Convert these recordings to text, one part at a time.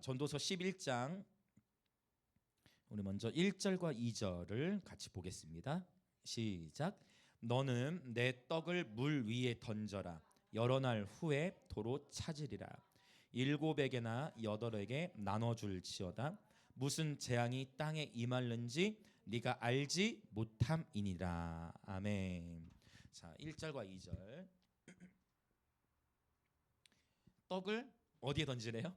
전도서 11장 우리 먼저 1절과 2절을 같이 보겠습니다. 시작. 너는 내 떡을 물 위에 던져라. 여러 날 후에 도로 찾으리라. 7에게나 8에게 나눠줄지어다. 무슨 재앙이 땅에 임할는지 네가 알지 못함이니라. 아멘. 자, 1절과 2절. 떡을 어디에 던지래요?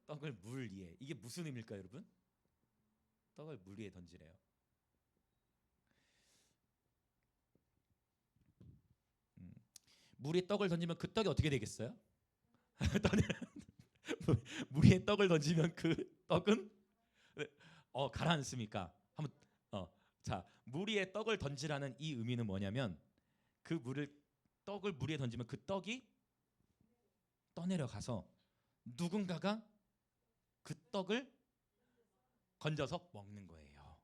떡을 물 위에. 이게 무슨 의미일까요, 여러분? 떡을 물 위에 던지래요. 물 위에 떡을 던지면 그 떡이 어떻게 되겠어요? 물 위에 떡을 던지면 그 떡은 가라앉습니까? 한번 자, 물 위에 떡을 던지라는 이 의미는 뭐냐면 그 떡을 물 위에 던지면 그 떡이 떠내려가서 누군가가 그 떡을 건져서 먹는 거예요.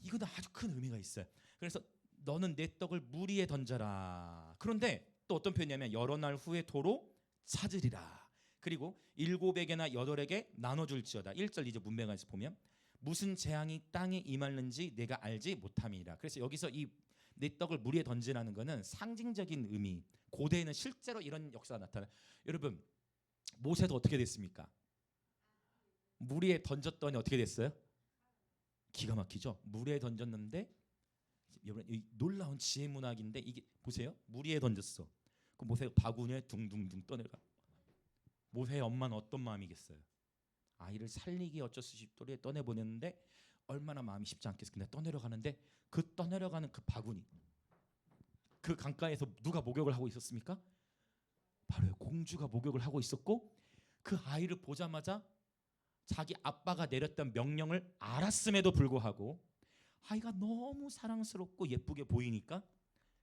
이거는 아주 큰 의미가 있어요. 그래서 너는 내 떡을 물 위에 던져라. 그런데 또 어떤 표현이냐면 여러 날 후에 도로 찾으리라. 그리고 7에게나 8에게 나눠줄지어다. 1절 2절 문맥에서 보면 무슨 재앙이 땅에 임할는지 내가 알지 못함이니라. 그래서 여기서 이 내 떡을 물 위에 던지라는 것은 상징적인 의미. 고대에는 실제로 이런 역사가 나타나요. 여러분, 모세도 어떻게 됐습니까? 물 위에 던졌더니 어떻게 됐어요? 기가 막히죠. 물 위에 던졌는데 여러분, 이 놀라운 지혜 문학인데 이게 보세요. 물 위에 던졌어. 그 모세가 바구니에 둥둥둥 떠내려가. 모세의 엄마는 어떤 마음이겠어요? 아이를 살리기 어쩔 수 없이 또래 떠내보냈는데 얼마나 마음이 쉽지 않겠어요. 근데 떠내려가는데 그 떠내려가는 그 바구니, 그 강가에서 누가 목욕을 하고 있었습니까? 바로 공주가 목욕을 하고 있었고 그 아이를 보자마자 자기 아빠가 내렸던 명령을 알았음에도 불구하고 아이가 너무 사랑스럽고 예쁘게 보이니까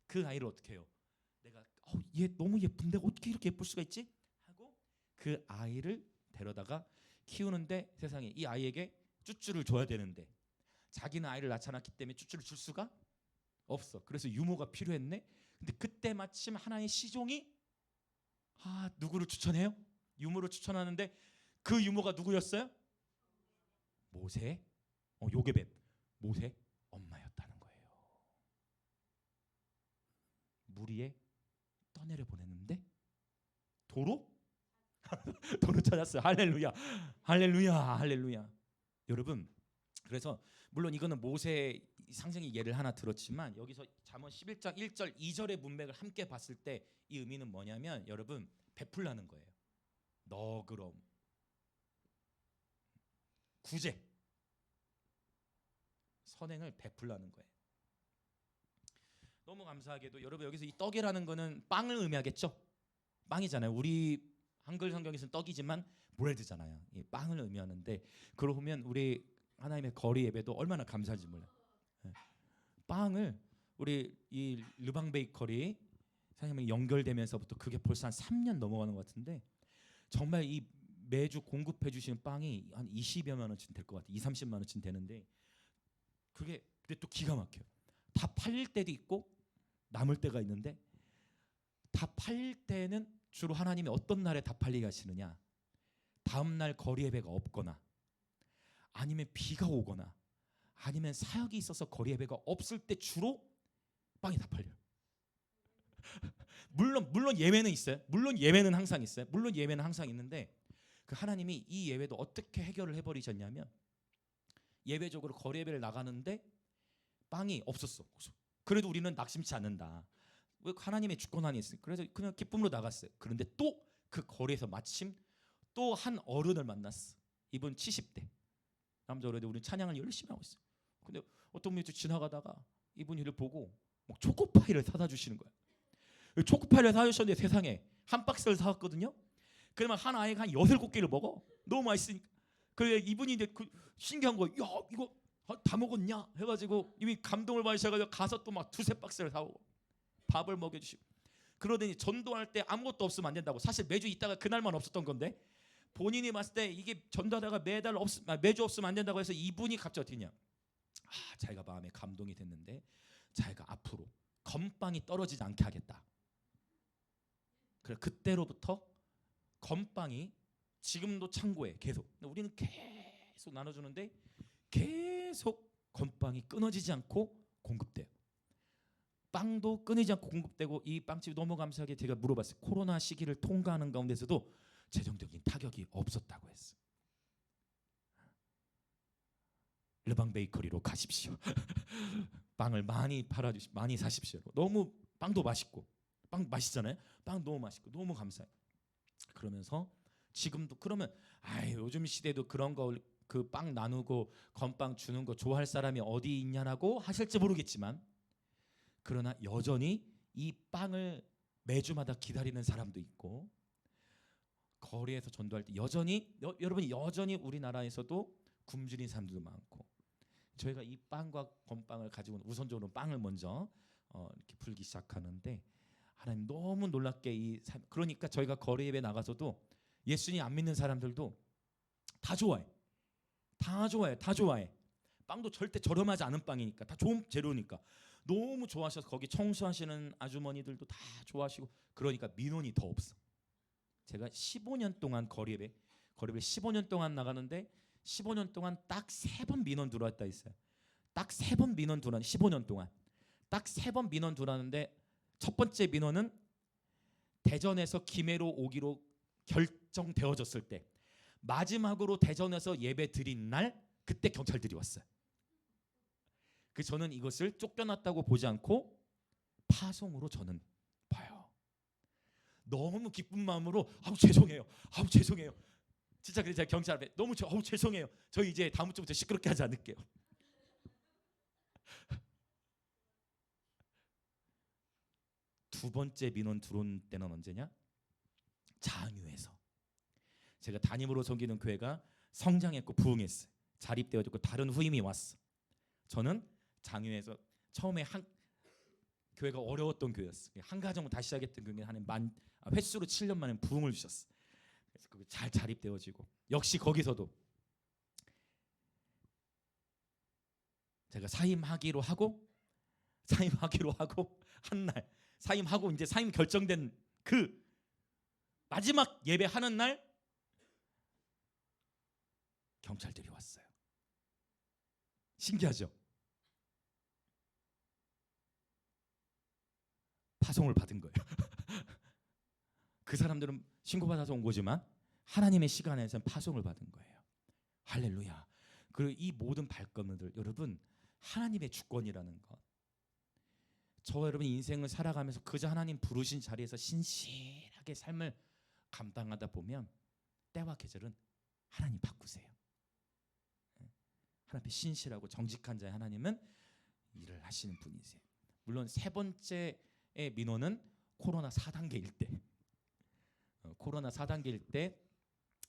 그 아이를 어떻게 해요? 내가 얘 너무 예쁜데 어떻게 이렇게 예쁠 수가 있지? 하고 그 아이를 데려다가 키우는데 세상에 이 아이에게 쭈쭈를 줘야 되는데 자기는 아이를 낳지 때문에 쭈쭈를 줄 수가 없어. 그래서 유모가 필요했네. 근데 그때 마침 하나의 시종이 누구를 추천해요? 유모를 추천하는데 그 유모가 누구였어요? 모세, 요게벳, 모세 엄마였다는 거예요. 물 위에 떠내려 보냈는데 도로 찾았어요. 할렐루야, 할렐루야, 할렐루야. 여러분, 그래서 물론 이거는 모세 상징의 예를 하나 들었지만 여기서 잠언 11장 1절 2절의 문맥을 함께 봤을 때 이 의미는 뭐냐면 여러분 베풀라는 거예요. 너그러움, 구제, 선행을 베풀라는 거예요. 너무 감사하게도 여러분 여기서 이 떡이라는 거는 빵을 의미하겠죠? 빵이잖아요. 우리 한글 성경에서는 떡이지만 브레드잖아요. 이 빵을 의미하는데 그러고 보면 우리 하나님의 거리 예배도 얼마나 감사한지 몰라요. 빵을 우리 이 르방 베이커리 사장님이 연결되면서부터 그게 벌써 한 3년 넘어가는 것 같은데 정말 이 매주 공급해 주시는 빵이 한 20여만 원쯤 될 것 같아요. 30만 원쯤 되는데 그게 근데 또 기가 막혀요. 다 팔릴 때도 있고 남을 때가 있는데 다 팔릴 때는 주로 하나님이 어떤 날에 다 팔리게 하시느냐, 다음 날 거리 예배가 없거나 아니면 비가 오거나 아니면 사역이 있어서 거리 예배가 없을 때 주로 빵이 다 팔려요. 물론 예외는 있어요. 물론 예외는 항상 있어요. 물론 예외는 항상 있는데 그 하나님이 이 예외도 어떻게 해결을 해버리셨냐면 예외적으로 거리 예배를 나가는데 빵이 없었어. 그래도 우리는 낙심치 않는다. 왜 하나님의 주권한이 있으니까. 그래서 그냥 기쁨으로 나갔어요. 그런데 또 그 거리에서 마침 또 한 어른을 만났어. 이분 70대 남자 어른인데 우리 찬양을 열심히 하고 있어요. 근데 어떤 분이 지나가다가 이분이 를 보고 초코파이를 사다 주시는 거야. 초코파이를 사주셨는데 세상에 한 박스를 사왔거든요. 그러면 한 아이가 한 6-7개를 먹어. 너무 맛있으니까. 그래 이분이 이제 신기한 거야. 야 이거 다 먹었냐? 해가지고 이미 감동을 받으셔가지고 가서 또 막 2-3박스를 사오고 밥을 먹여주시고 그러더니 전도할 때 아무것도 없으면 안 된다고. 사실 매주 있다가 그날만 없었던 건데 본인이 봤을 때 이게 전도하다가 매주 없으면 안 된다고 해서 이분이 갑자기 어떻게 했냐, 자기가 마음에 감동이 됐는데 자기가 앞으로 건빵이 떨어지지 않게 하겠다. 그래 그때로부터 건빵이 지금도 창고에 계속, 우리는 계속 나눠주는데 계속 건빵이 끊어지지 않고 공급돼요. 빵도 끊이지 않고 공급되고, 이 빵집이 너무 감사하게 제가 물어봤어요. 코로나 시기를 통과하는 가운데서도 재정적인 타격이 없었다고 했어. 르방 베이커리로 가십시오. 빵을 많이 팔아주시, 많이 사십시오. 너무 빵도 맛있고, 빵 맛있잖아요. 빵 너무 맛있고 너무 감사해요. 그러면서 지금도 그러면 요즘 시대도 그런 거, 그 빵 나누고 건빵 주는 거 좋아할 사람이 어디 있냐라고 하실지 모르겠지만, 그러나 여전히 이 빵을 매주마다 기다리는 사람도 있고, 거리에서 전도할 때 여전히 여러분이 여전히 우리나라에서도 굶주린 사람들도 많고, 저희가 이 빵과 건빵을 가지고 우선적으로 빵을 먼저 이렇게 풀기 시작하는데, 하나님 너무 놀랍게 그러니까 저희가 거리 예배 나가서도 예수님 안 믿는 사람들도 다 좋아해. 다 좋아해. 다 좋아해. 빵도 절대 저렴하지 않은 빵이니까, 다 좋은 재료니까 너무 좋아하셔서 거기 청소하시는 아주머니들도 다 좋아하시고, 그러니까 민원이 더 없어. 제가 15년 동안 거리 예배 15년 동안 나가는데 15년 동안 딱 3번 민원 들어왔다 있어요. 딱 3번 민원 들어왔는데 15년 동안 딱 3번 민원 들어왔는데, 첫 번째 민원은 대전에서 김해로 오기로 결정되어졌을 때, 마지막으로 대전에서 예배 드린 날, 그때 경찰들이 왔어요. 저는 이것을 쫓겨났다고 보지 않고 파송으로 저는 봐요. 너무 기쁜 마음으로 죄송해요. 죄송해요. 진짜 그래서 제가 경찰 앞에 너무 죄송해요. 저희 이제 다음 주부터 시끄럽게 하지 않을게요. 두 번째 민원 들어온 때는 언제냐? 장유에서. 제가 담임으로 섬기는 교회가 성장했고 부흥했어요. 자립되어졌고 다른 후임이 왔어. 저는 장유에서 처음에 교회가 어려웠던 교회였어. 한 가정을 다시 시작했던 교회는 횟수로 7년 만에 부흥을 주셨어. 그래서 그게 잘 자립되어지고, 역시 거기서도 제가 사임하기로 하고 한 날, 사임하고 이제 사임 결정된 그 마지막 예배하는 날 경찰들이 왔어요. 신기하죠? 파송을 받은 거예요. 그 사람들은 신고받아서 온 거지만 하나님의 시간에서는 파송을 받은 거예요. 할렐루야. 그리고 이 모든 발걸음들, 여러분, 하나님의 주권이라는 것. 저와 여러분 인생을 살아가면서 그저 하나님 부르신 자리에서 신실하게 삶을 감당하다 보면 때와 계절은 하나님 바꾸세요. 하나님 앞에 신실하고 정직한 자의 하나님은 일을 하시는 분이세요. 물론 세 번째의 민원은 코로나 4단계일 때, 코로나 4단계일 때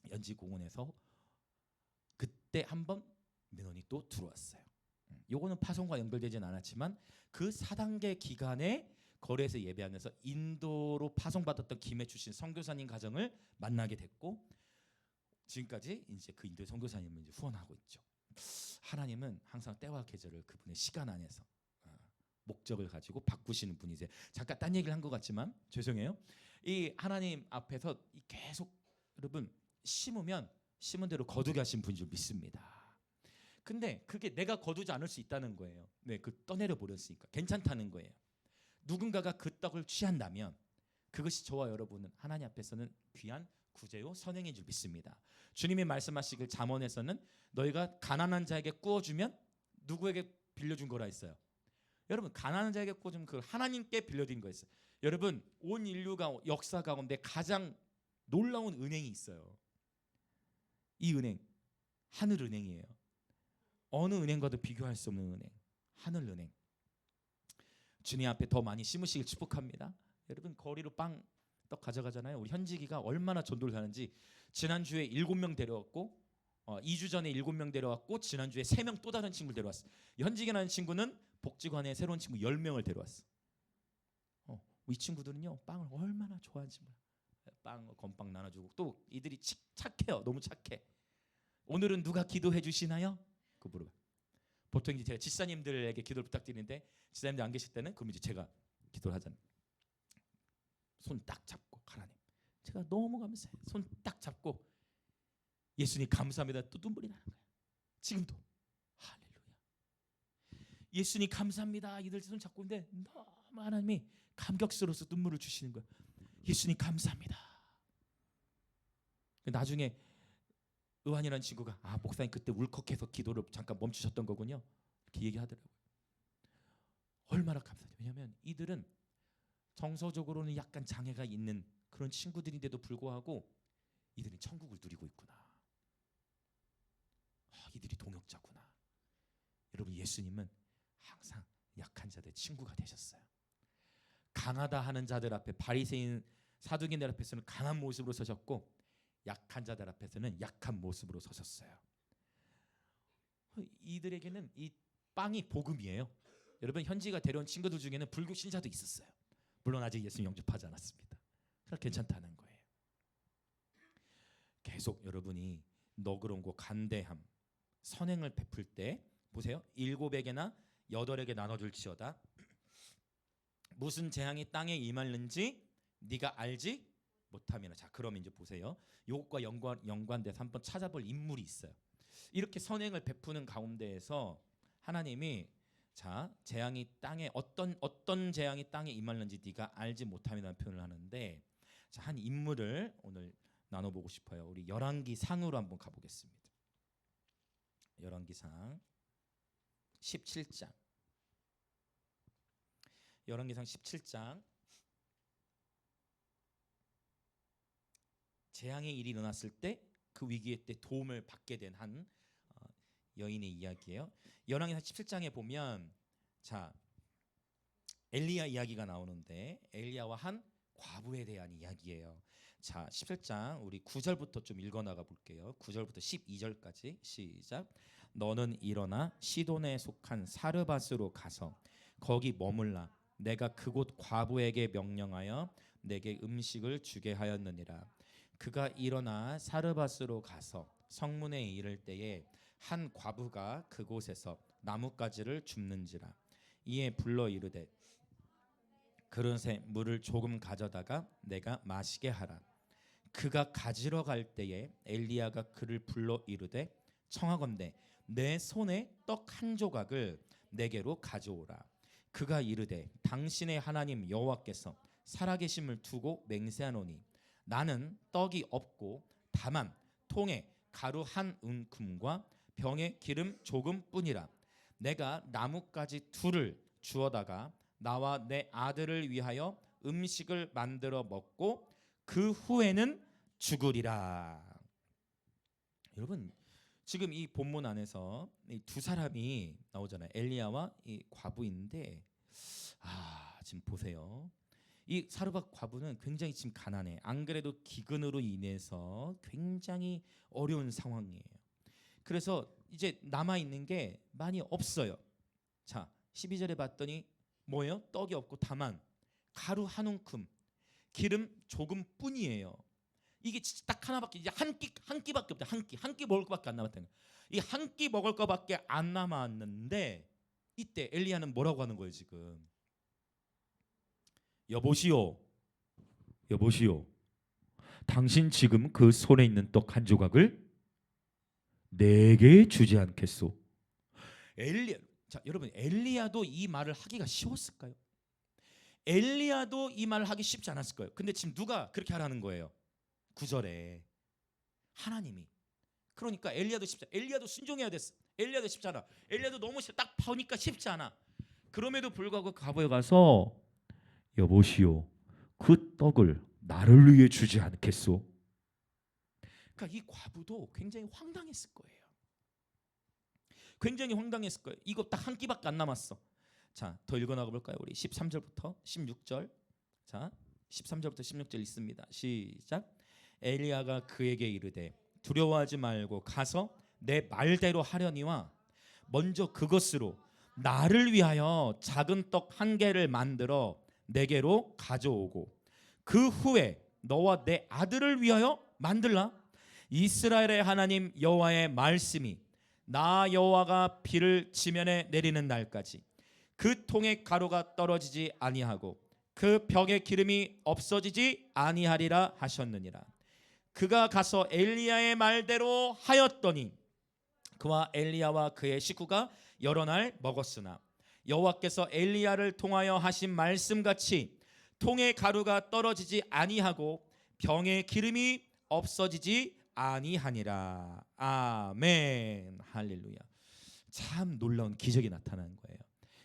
연지공원에서 그때 한번 민원이 또 들어왔어요. 요거는 파송과 연결되지는 않았지만 그 4단계 기간에 거리에서 예배하면서 인도로 파송받았던 김해 출신 선교사님 가정을 만나게 됐고, 지금까지 이제 그 인도의 선교사님을 이제 후원하고 있죠. 하나님은 항상 때와 계절을 그분의 시간 안에서 목적을 가지고 바꾸시는 분이세요. 잠깐 딴 얘기를 한 것 같지만 죄송해요. 이 하나님 앞에서 계속 여러분 심으면 심은 대로 거두게 하신 분인 줄 믿습니다. 근데 그게 내가 거두지 않을 수 있다는 거예요. 네, 떠내려 버렸으니까 괜찮다는 거예요. 누군가가 그 떡을 취한다면 그것이 저와 여러분은 하나님 앞에서는 귀한 구제요 선행인 줄 믿습니다. 주님이 말씀하시길 잠언에서는 너희가 가난한 자에게 구워주면 누구에게 빌려준 거라 했어요. 여러분, 가난한 자에게 구워주면 그 하나님께 빌려드린 거였어요. 여러분, 온 인류가 역사 가운데 가장 놀라운 은행이 있어요. 이 은행 하늘은행이에요. 어느 은행과도 비교할 수 없는 은행, 하늘은행. 주님 앞에 더 많이 심으시길 축복합니다. 여러분, 거리로 떡 가져가잖아요. 우리 현지기가 얼마나 전도를 하는지. 지난주에 7명 데려왔고 2주 전에 7명 데려왔고 지난주에 3명 또 다른 친구를 데려왔어. 현지기라는 친구는 복지관에 새로운 친구 10명을 데려왔어. 이 친구들은요 빵을 얼마나 좋아하는지 몰라. 빵, 건빵 나눠주고, 또 이들이 착해요. 너무 착해. 오늘은 누가 기도해 주시나요? 그 물어봐. 보통 이제 제가 지사님들에게 기도를 부탁드리는데 지사님들 안 계실 때는 그럼 이제 제가 기도를 하잖아요. 손 딱 잡고 하나님 제가 너무 감사해요. 손 딱 잡고 예수님 감사합니다. 또 눈물이 나는 거예요. 지금도 할렐루야. 예수님 감사합니다. 이들 손 잡고 있는데 너무 하나님이 감격스러워서 눈물을 주시는 거예요. 예수님 감사합니다. 나중에 의환이라는 친구가 목사님 그때 울컥해서 기도를 잠깐 멈추셨던 거군요. 이렇게 얘기하더라고요. 얼마나 감사해요. 왜냐하면 이들은 정서적으로는 약간 장애가 있는 그런 친구들인데도 불구하고 이들은 천국을 누리고 있구나. 이들이 동역자구나. 여러분 예수님은 항상 약한 자들의 친구가 되셨어요. 강하다 하는 자들 앞에 바리새인 사두개인들 앞에서는 강한 모습으로 서셨고 약한 자들 앞에서는 약한 모습으로 서셨어요. 이들에게는 이 빵이 복음이에요. 여러분 현지가 데려온 친구들 중에는 불교 신자도 있었어요. 물론 아직 예수님 영접하지 않았습니다. 그러나 괜찮다는 거예요. 계속 여러분이 너그러움과 간대함, 선행을 베풀 때 보세요. 7에게나 8에게 나눠줄지어다. 무슨 재앙이 땅에 임하는지 네가 알지 못함이나. 자, 그럼 이제 보세요. 이것과 연관돼서 한번 찾아볼 인물이 있어요. 이렇게 선행을 베푸는 가운데에서 하나님이 자 재앙이 땅에 어떤 재앙이 땅에 임하는지 네가 알지 못함이라는 표현을 하는데 자, 한 인물을 오늘 나눠보고 싶어요. 우리 열왕기상으로 한번 가보겠습니다. 열왕기상 17장. 열왕기상 17장. 재앙의 일이 일어났을 때 그 위기의 때 도움을 받게 된 한 여인의 이야기예요. 열왕기상 17장에 보면 자 엘리야 이야기가 나오는데 엘리야와 한 과부에 대한 이야기예요. 자 17장 우리 9절부터 좀 읽어나가 볼게요. 9절부터 12절까지 시작. 너는 일어나 시돈에 속한 사르밧으로 가서 거기 머물라. 내가 그곳 과부에게 명령하여 내게 음식을 주게 하였느니라. 그가 일어나 사르밧으로 가서 성문에 이를 때에 한 과부가 그곳에서 나뭇가지를 줍는지라. 이에 불러 이르되 그릇에 물을 조금 가져다가 내가 마시게 하라. 그가 가지러 갈 때에 엘리야가 그를 불러 이르되 청하건대 내 손에 떡 한 조각을 내게로 가져오라. 그가 이르되 당신의 하나님 여호와께서 살아계심을 두고 맹세하노니 나는 떡이 없고 다만 통에 가루 한 움큼과 병에 기름 조금뿐이라. 내가 나뭇가지 둘을 주어다가 나와 내 아들을 위하여 음식을 만들어 먹고 그 후에는 죽으리라. 여러분 지금 이 본문 안에서 이 두 사람이 나오잖아요. 엘리야와 이 과부인데 지금 보세요. 이 사르밧 과부는 굉장히 지금 가난해. 안 그래도 기근으로 인해서 굉장히 어려운 상황이에요. 그래서 이제 남아 있는 게 많이 없어요. 자 12절에 봤더니 뭐예요? 떡이 없고 다만 가루 한 움큼 기름 조금뿐이에요. 이게 진짜 딱 하나밖에 이제 한 끼밖에 없다. 한 끼 먹을 거밖에 안 남았다는 거예요. 이 한 끼 먹을 거밖에 안 남았는데 이때 엘리야는 뭐라고 하는 거예요 지금? 여보시오, 여보시오. 당신 지금 그 손에 있는 떡 한 조각을 내게 주지 않겠소? 엘리야, 자 여러분 엘리야도 이 말을 하기가 쉬웠을까요? 엘리야도 이 말을 하기 쉽지 않았을 거예요. 근데 지금 누가 그렇게 하라는 거예요? 9절에 하나님이. 그러니까 엘리야도 쉽지 않아. 엘리야도 순종해야 됐어. 엘리야도 쉽지 않아. 엘리야도 너무 딱 보니까 쉽지 않아. 그럼에도 불구하고 과부에 가서 여보시오, 그 떡을 나를 위해 주지 않겠소? 그러니까 이 과부도 굉장히 황당했을 거예요. 굉장히 황당했을 거예요. 이거 딱 한 끼밖에 안 남았어. 자, 더 읽어나가 볼까요? 우리 13절부터 16절. 자, 13절부터 16절 있습니다. 시작. 엘리야가 그에게 이르되 두려워하지 말고 가서 내 말대로 하려니와 먼저 그것으로 나를 위하여 작은 떡 한 개를 만들어 내게로 가져오고 그 후에 너와 내 아들을 위하여 만들라. 이스라엘의 하나님 여호와의 말씀이 나 여호와가 비를 지면에 내리는 날까지 그 통에 가루가 떨어지지 아니하고 그 벽의 기름이 없어지지 아니하리라 하셨느니라. 그가 가서 엘리야의 말대로 하였더니 그와 엘리야와 그의 식구가 여러 날 먹었으나 여호와께서 엘리야를 통하여 하신 말씀같이 통의 가루가 떨어지지 아니하고 병의 기름이 없어지지 아니하니라. 아멘. 할렐루야. 참 놀라운 기적이 나타나는 거예요.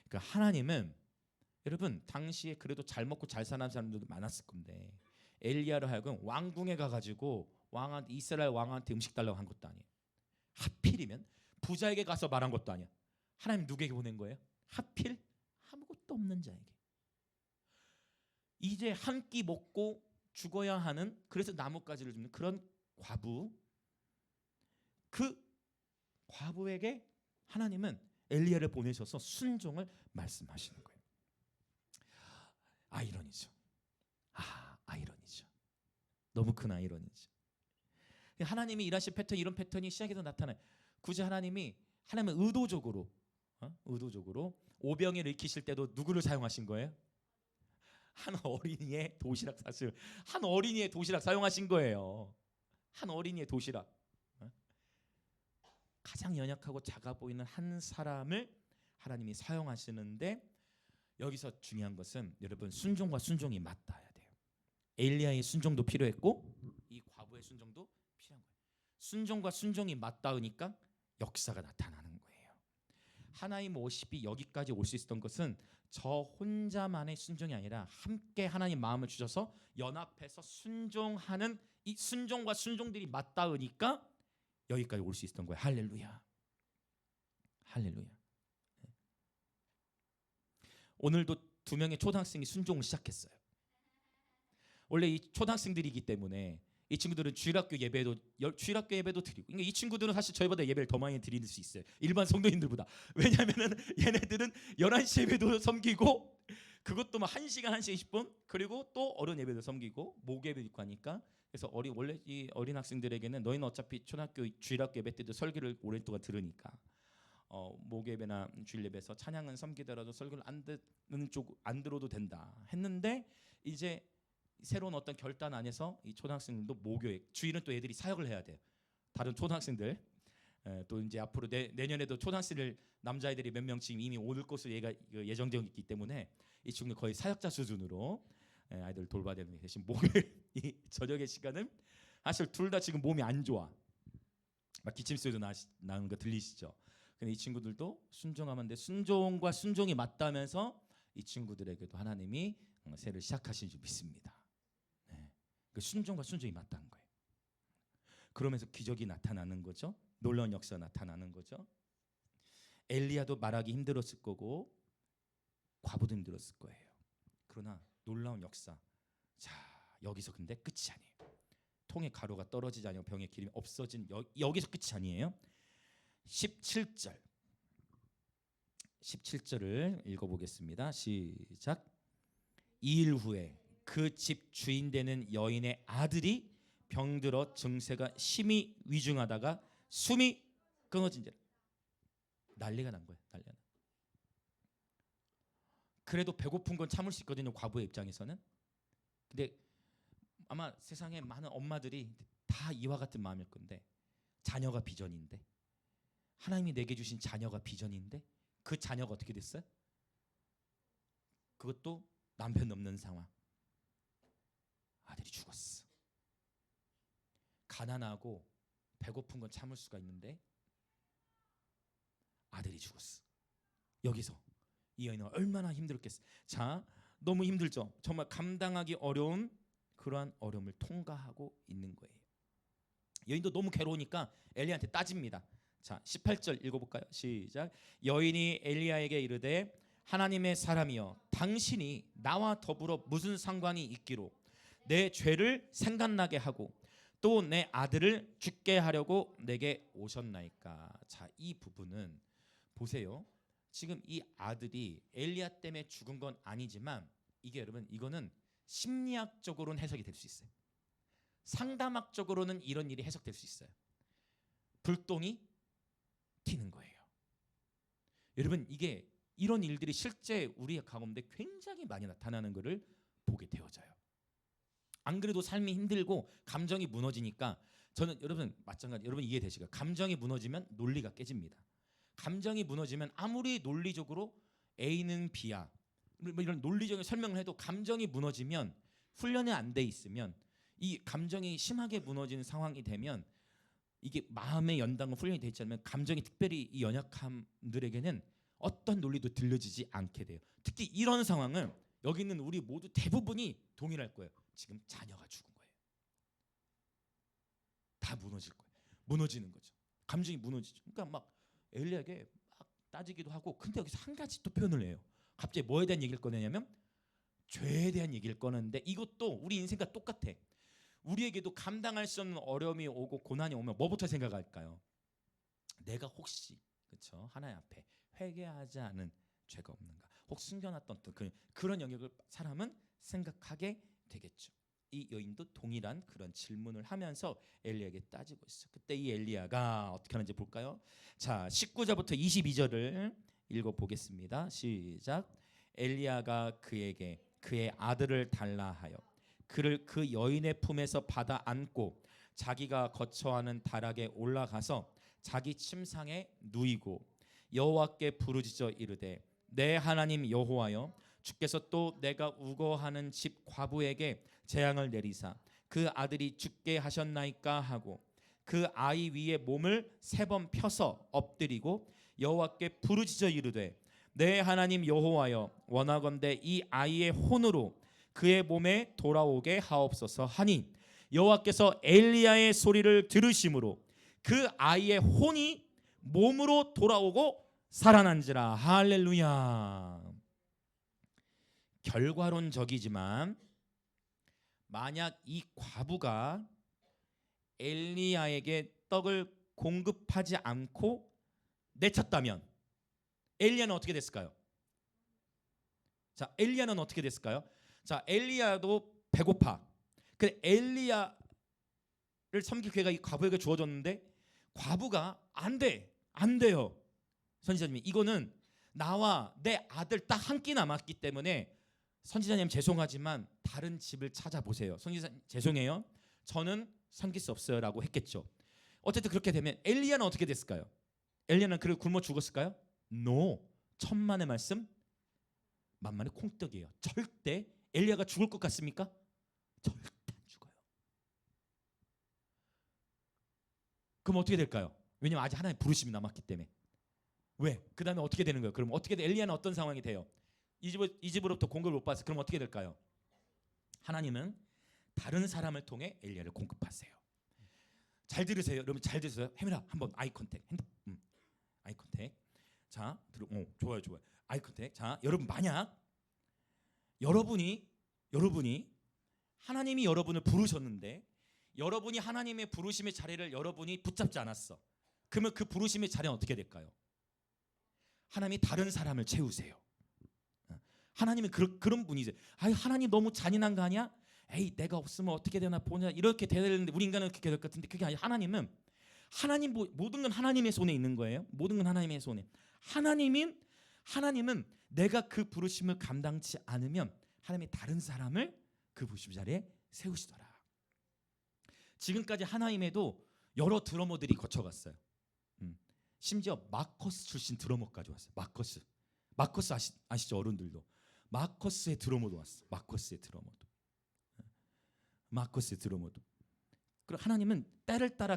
그러니까 하나님은 여러분 당시에 그래도 잘 먹고 잘 사는 사람들도 많았을 건데 엘리야를 하여금 왕궁에 가가지고 왕한 이스라엘 왕한테 음식 달라고 한 것도 아니에요. 하필이면 부자에게 가서 말한 것도 아니야. 하나님 누구에게 보낸 거예요? 하필 아무것도 없는 자에게. 이제 한 끼 먹고 죽어야 하는, 그래서 나뭇가지를 줍는 그런 과부, 그 과부에게 하나님은 엘리야를 보내셔서 순종을 말씀하시는 거예요. 아이러니죠. 아이러니죠. 너무 큰 아이러니죠. 하나님이 일하실 패턴, 이런 패턴이 시작에도 나타나요. 굳이 하나님은 의도적으로 오병이를 익히실 때도 누구를 사용하신 거예요? 한 어린이의 도시락 사실 한 어린이의 도시락 사용하신 거예요. 한 어린이의 도시락. 가장 연약하고 작아 보이는 한 사람을 하나님이 사용하시는데, 여기서 중요한 것은 여러분 순종과 순종이 맞닿아야 돼요. 엘리야의 순종도 필요했고 이 과부의 순종도 필요한 거예요. 순종과 순종이 맞닿으니까 역사가 나타나는 거예요. 하나님 모십이 여기까지 올 수 있었던 것은 저 혼자만의 순종이 아니라 함께 하나님 마음을 주셔서 연합해서 순종하는 이 순종과 순종들이 맞닿으니까 여기까지 올 수 있었던 거예요. 할렐루야. 할렐루야. 오늘도 2명의 초등학생이 순종을 시작했어요. 원래 이 초등학생들이기 때문에 이 친구들은 주일학교 예배도 드리고, 그러니까 이 친구들은 사실 저희보다 예배를 더 많이 드릴 수 있어요. 일반 성도님들보다. 왜냐하면은 얘네들은 11시 예배도 섬기고, 그것도 막 1시간 20분, 그리고 또 어른 예배도 섬기고 목 예배도 있고 하니까, 그래서 원래 이 어린 학생들에게는 너희는 어차피 초등학교 주일학교 예배 때도 설교를 오랫동안 들으니까 목 예배나 주일 예배에서 찬양은 섬기더라도 설교를 안 들어도 된다 했는데, 이제 새로운 어떤 결단 안에서 이 초등학생들도 목요일, 주일은 또 애들이 사역을 해야 돼요. 다른 초등학생들 또 이제 앞으로 내년에도 초등학생들 남자애들이 몇 명 지금 이미 올 것으로 예정되어 있기 때문에 이 친구는 거의 사역자 수준으로 아이들을 돌봐야 되는 대신 목요일 이 저녁의 시간은 사실 둘 다 지금 몸이 안 좋아. 막 기침 소리도 나는 거 들리시죠? 근데 이 친구들도 순종하면 돼. 순종과 순종이 맞닿으면서 이 친구들에게도 하나님이 새를 시작하신 줄 믿습니다. 그 순종과 순종이 맞닿은 거예요. 그러면서 기적이 나타나는 거죠. 놀라운 역사가 나타나는 거죠. 엘리야도 말하기 힘들었을 거고 과부도 힘들었을 거예요. 그러나 놀라운 역사. 자, 여기서 근데 끝이 아니에요. 통에 가루가 떨어지지 아니하고 병에 기름이 없어진 여기서 끝이 아니에요. 17절을 읽어보겠습니다. 시작. 2일 후에 그 집 주인 되는 여인의 아들이 병들어 증세가 심히 위중하다가 숨이 끊어진지라. 난리가 난 거예요. 난리가 난. 그래도 배고픈 건 참을 수 있거든요, 과부의 입장에서는. 근데 아마 세상에 많은 엄마들이 다 이와 같은 마음일 건데, 자녀가 비전인데, 하나님이 내게 주신 자녀가 비전인데 그 자녀가 어떻게 됐어요? 그것도 남편 없는 상황. 아들이 죽었어. 가난하고 배고픈 건 참을 수가 있는데 아들이 죽었어. 여기서 이 여인은 얼마나 힘들었겠어. 자, 너무 힘들죠. 정말 감당하기 어려운 그러한 어려움을 통과하고 있는 거예요. 여인도 너무 괴로우니까 엘리야한테 따집니다. 자, 18절 읽어볼까요? 시작. 여인이 엘리야에게 이르되 하나님의 사람이여, 당신이 나와 더불어 무슨 상관이 있기로 내 죄를 생각나게 하고 또 내 아들을 죽게 하려고 내게 오셨나이까. 자, 이 부분은 보세요. 지금 이 아들이 엘리야 때문에 죽은 건 아니지만 이게 여러분, 이거는 심리학적으로는 해석이 될 수 있어요. 상담학적으로는 이런 일이 해석될 수 있어요. 불똥이 튀는 거예요. 여러분, 이게 이런 일들이 실제 우리 가운데 굉장히 많이 나타나는 것을 보게 되어져요. 안 그래도 삶이 힘들고 감정이 무너지니까 저는 여러분 마찬가지 여러분 이해되시죠? 감정이 무너지면 논리가 깨집니다. 감정이 무너지면 아무리 논리적으로 A는 B야 뭐 이런 논리적인 설명을 해도 감정이 무너지면 훈련이 안 돼 있으면 이 감정이 심하게 무너지는 상황이 되면 이게 마음의 연단과 훈련이 되지 않으면 감정이 특별히 이 연약함들에게는 어떤 논리도 들려지지 않게 돼요. 특히 이런 상황은 여기 있는 우리 모두 대부분이 동일할 거예요. 지금 자녀가 죽은 거예요. 다 무너질 거예요. 무너지는 거죠. 감정이 무너지죠. 그러니까 막 엘리야에게 막 따지기도 하고 근데 여기서 한 가지 또 표현을 해요. 갑자기 뭐에 대한 얘기를 꺼내냐면 죄에 대한 얘기를 꺼내는데 이것도 우리 인생과 똑같아. 우리에게도 감당할 수 없는 어려움이 오고 고난이 오면 뭐부터 생각할까요? 내가 혹시 그렇죠? 하나님 앞에 회개하지 않은 죄가 없는가? 혹 숨겨놨던 또 그런 영역을 사람은 생각하게 되겠죠. 이 여인도 동일한 그런 질문을 하면서 엘리야에게 따지고 있어. 그때 이 엘리야가 어떻게 하는지 볼까요? 자, 19절부터 22절을 읽어보겠습니다. 시작. 엘리야가 그에게 그의 아들을 달라 하여 그를 그 여인의 품에서 받아 안고 자기가 거처하는 다락에 올라가서 자기 침상에 누이고 여호와께 부르짖어 이르되 내 하나님 여호와여 주께서 또 내가 우거하는 집 과부에게 재앙을 내리사 그 아들이 죽게 하셨나이까 하고 그 아이 위에 몸을 3번 펴서 엎드리고 여호와께 부르짖어 이르되 내 하나님 여호와여 원하건대 이 아이의 혼으로 그의 몸에 돌아오게 하옵소서 하니 여호와께서 엘리야의 소리를 들으심으로 그 아이의 혼이 몸으로 돌아오고 살아난지라. 할렐루야. 결과론적이지만 만약 이 과부가 엘리야에게 떡을 공급하지 않고 내쳤다면 엘리야는 어떻게 됐을까요? 자, 엘리야는 어떻게 됐을까요? 자, 엘리야도 배고파. 그 엘리야를 섬길 기회가 이 과부에게 주어졌는데 과부가 안 돼요. 선지자님이 이거는 나와 내 아들 딱 한 끼 남았기 때문에 선지자님 죄송하지만 다른 집을 찾아보세요. 선지자님 죄송해요. 저는 섬길 수 없어요라고 했겠죠. 어쨌든 그렇게 되면 엘리야는 어떻게 됐을까요? 엘리야는 그를 굶어 죽었을까요? No. 천만의 말씀 만만의 콩떡이에요. 절대 엘리야가 죽을 것 같습니까? 절대 안 죽어요. 그럼 어떻게 될까요? 왜냐면 아직 하나님의 부르심이 남았기 때문에. 왜? 그 다음에 어떻게 되는 거예요? 그럼 어떻게 엘리야는 어떤 상황이 돼요? 이 집으로부터 공급을 못 받았어요. 그럼 어떻게 될까요? 하나님은 다른 사람을 통해 엘리야를 공급하세요. 잘 들으세요. 여러분 잘 들으세요. 해밀아 한번 아이 컨택. 아이 컨택. 자, 좋아요. 아이 컨택. 자, 여러분 만약 여러분이 하나님이 여러분을 부르셨는데 여러분이 하나님의 부르심의 자리를 여러분이 붙잡지 않았어. 그러면 그 부르심의 자리는 어떻게 될까요? 하나님이 다른 사람을 채우세요. 하나님은 그런 분이세요. 아유 하나님 너무 잔인한 거 아니야? 에이 내가 없으면 어떻게 되나 보냐 이렇게 되는데 우리 인간은 그렇게 될 것 같은데 그게 아니라 하나님은 모든 건 하나님의 손에 있는 거예요. 모든 건 하나님의 손에. 하나님은 내가 그 부르심을 감당치 않으면 하나님이 다른 사람을 그 부르심 자리에 세우시더라. 지금까지 하나님에도 여러 드러머들이 거쳐갔어요. 심지어 마커스 출신 드러머까지 왔어요. 마커스 아시죠? 어른들도 마커스의 드러머도 왔어. 마커스의 드러머도. 그리고 하나님은 때를 따라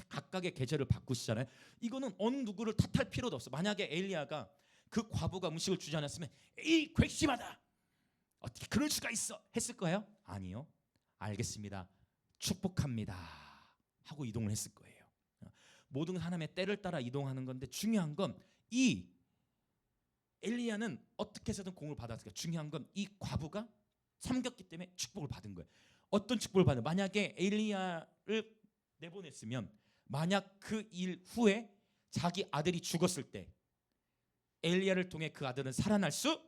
각각의 계절을 바꾸시잖아요. 이거는 어느 누구를 탓할 필요도 없어. 만약에 엘리야가 그 과부가 음식을 주지 않았으면 이 괘씸하다 어떻게 그럴 수가 있어 했을 거예요? 아니요. 알겠습니다. 축복합니다 하고 이동을 했을 거예요. 모든 하나님의 때를 따라 이동하는 건데 중요한 건 이 엘리야는 어떻게 해서든 공을 받았을까? 중요한 건 이 과부가 섬겼기 때문에 축복을 받은 거예요. 어떤 축복을 받는? 만약에 엘리야를 내보냈으면 만약 그 일 후에 자기 아들이 죽었을 때 엘리야를 통해 그 아들은 살아날 수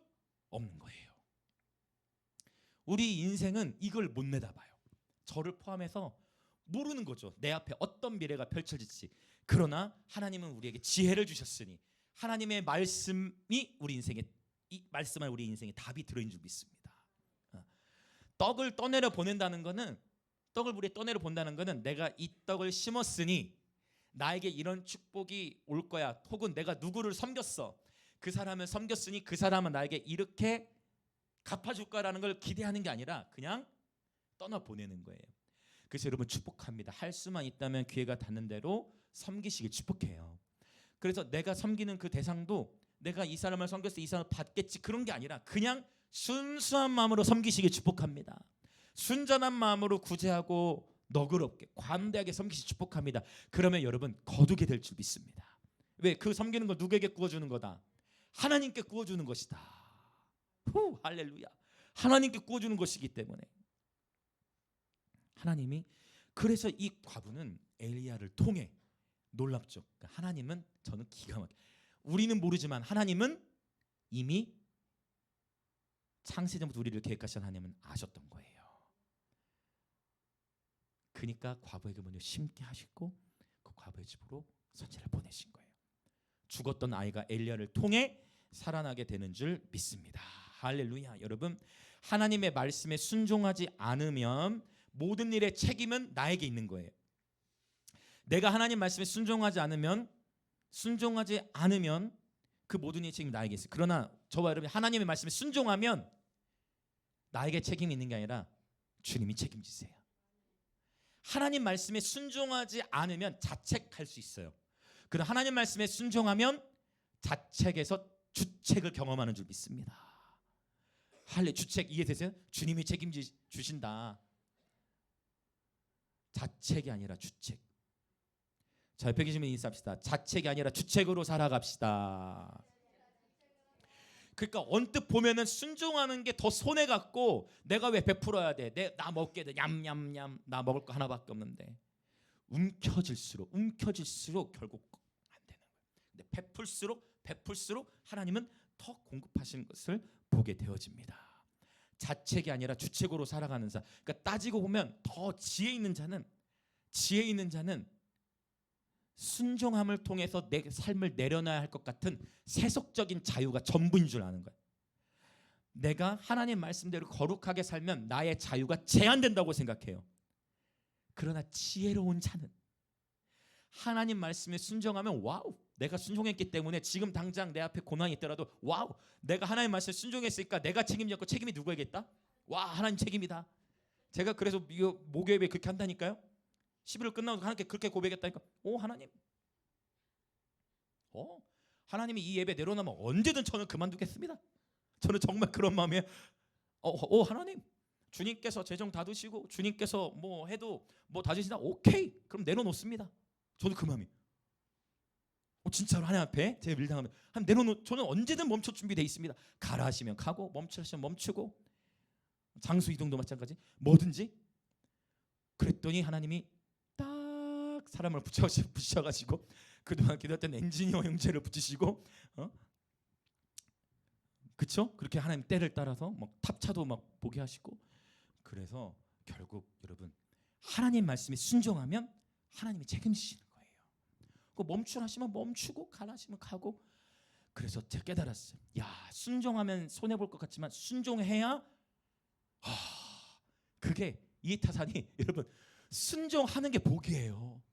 없는 거예요. 우리 인생은 이걸 못 내다봐요. 저를 포함해서 모르는 거죠. 내 앞에 어떤 미래가 펼쳐질지. 그러나 하나님은 우리에게 지혜를 주셨으니 하나님의 말씀이 우리 인생에 이 말씀에 우리 인생에 답이 들어있는 줄 믿습니다. 떡을 떠내려 보낸다는 거는, 떡을 물에 떠내려 본다는 거는 내가 이 떡을 심었으니 나에게 이런 축복이 올 거야. 혹은 내가 누구를 섬겼어. 그 사람을 섬겼으니 그 사람은 나에게 이렇게 갚아줄 거라는 걸 기대하는 게 아니라 그냥 떠나보내는 거예요. 그래서 여러분 축복합니다. 할 수만 있다면 기회가 닿는 대로 섬기시길 축복해요. 그래서 내가 섬기는 그 대상도 내가 이 사람을 섬겼을 때 이 사람을 받겠지 그런 게 아니라 그냥 순수한 마음으로 섬기시길 축복합니다. 순전한 마음으로 구제하고 너그럽게 관대하게 섬기시 축복합니다. 그러면 여러분 거두게 될 줄 믿습니다. 왜? 그 섬기는 거 누구에게 구워주는 거다? 하나님께 구워주는 것이다. 후, 할렐루야. 하나님께 구워주는 것이기 때문에 하나님이, 그래서 이 과부는 엘리야를 통해 놀랍죠. 그러니까 하나님은, 저는 기가 막혀, 우리는 모르지만 하나님은 이미 창세전부터 우리를 계획하신 하나님은 아셨던 거예요. 그러니까 과부에게 먼저 심게 하시고 그 과부의 집으로 선지자를 보내신 거예요. 죽었던 아이가 엘리야를 통해 살아나게 되는 줄 믿습니다. 할렐루야. 여러분, 하나님의 말씀에 순종하지 않으면 모든 일의 책임은 나에게 있는 거예요. 내가 하나님 말씀에 순종하지 않으면 그 모든 일의 책임이 나에게 있어요. 그러나 저와 여러분이 하나님의 말씀에 순종하면 나에게 책임이 있는 게 아니라 주님이 책임지세요. 하나님 말씀에 순종하지 않으면 자책할 수 있어요. 그러나 하나님 말씀에 순종하면 자책에서 주책을 경험하는 줄 믿습니다. 할래, 주책 이해되세요? 주님이 책임지 주신다. 자책이 아니라 주책. 자, 옆에 계시면 인사합시다. 자책이 아니라 주책으로 살아갑시다. 그러니까 언뜻 보면은 순종하는 게 더 손해 같고, 내가 왜 베풀어야 돼? 나 먹게 돼. 냠냠냠. 나 먹을 거 하나밖에 없는데. 움켜질수록 결국 안 되는 거예요. 근데 베풀수록 하나님은 더 공급하시는 것을 보게 되어집니다. 자책이 아니라 주책으로 살아가는 자. 그러니까 따지고 보면 더 지혜 있는 자는 순종함을 통해서 내 삶을 내려놔야 할 것 같은 세속적인 자유가 전부인 줄 아는 거예요. 내가 하나님 말씀대로 거룩하게 살면 나의 자유가 제한된다고 생각해요. 그러나 지혜로운 자는 하나님 말씀에 순종하면, 와우, 내가 순종했기 때문에 지금 당장 내 앞에 고난이 있더라도, 와우, 내가 하나님 말씀에 순종했으니까 내가 책임졌고, 책임이 누구에게 있다? 와, 하나님 책임이다. 제가 그래서 목요일에 그렇게 한다니까요. 11월 끝나고 하나님께 그렇게 고백했다니까. 오, 하나님이 이 예배 내려놓으면 언제든 저는 그만두겠습니다. 저는 정말 그런 마음이에요. 하나님, 주님께서 재정 다 두시고 주님께서 뭐 해도 뭐 다 주시나, 오케이, 그럼 내려놓습니다. 저는 그 마음이. 진짜로 하나님 앞에 제가 밀당하면 저는 언제든 멈출 준비되어 있습니다. 가라 하시면 가고, 멈추라 하시면 멈추고, 장소 이동도 마찬가지, 뭐든지. 그랬더니 하나님이 딱 사람을 붙여가지고 그동안 기도했던 엔지니어 형제를 붙이시고, 그렇죠? 그렇게 하나님 때를 따라서 막 탑차도 막 보게 하시고. 그래서 결국 여러분, 하나님 말씀에 순종하면 하나님이 책임지시는 거예요. 그 멈추라 하시면 멈추고, 가라 하시면 가고. 그래서 제가 깨달았어요. 야, 순종하면 손해 볼 것 같지만 순종해야, 그게 이타산이 여러분, 순종하는 게 복이에요.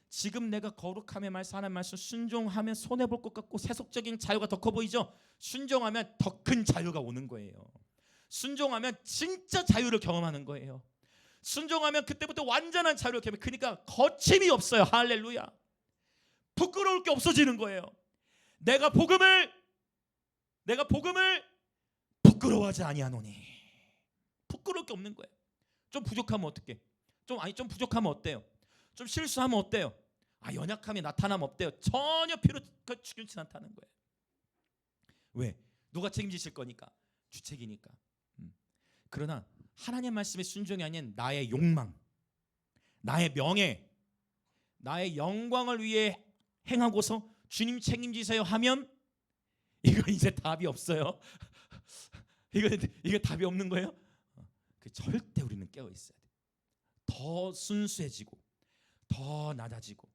지금 내가 거룩함의 말씀, 하나님 말씀 순종하면 손해 볼 것 같고 세속적인 자유가 더 커 보이죠? 순종하면 더 큰 자유가 오는 거예요. 순종하면 진짜 자유를 경험하는 거예요. 순종하면 그때부터 완전한 자유를 경험해요. 그러니까 거침이 없어요. 할렐루야. 부끄러울 게 없어지는 거예요. 내가 복음을 부끄러워하지 아니하노니. 부끄러울 게 없는 거예요. 좀 부족하면 어떡해? 좀 부족하면 어때요? 좀 실수하면 어때요? 연약함이 나타나면 어때요? 전혀 죽지 않다는 거예요. 왜? 누가 책임지실 거니까? 주책이니까. 그러나 하나님 말씀의 순종이 아닌 나의 욕망, 나의 명예, 나의 영광을 위해 행하고서 주님 책임지세요 하면, 이거 이제 답이 없어요. 이거 답이 없는 거예요. 절대 우리는 깨어 있어야 돼. 더 순수해지고, 더 낮아지고,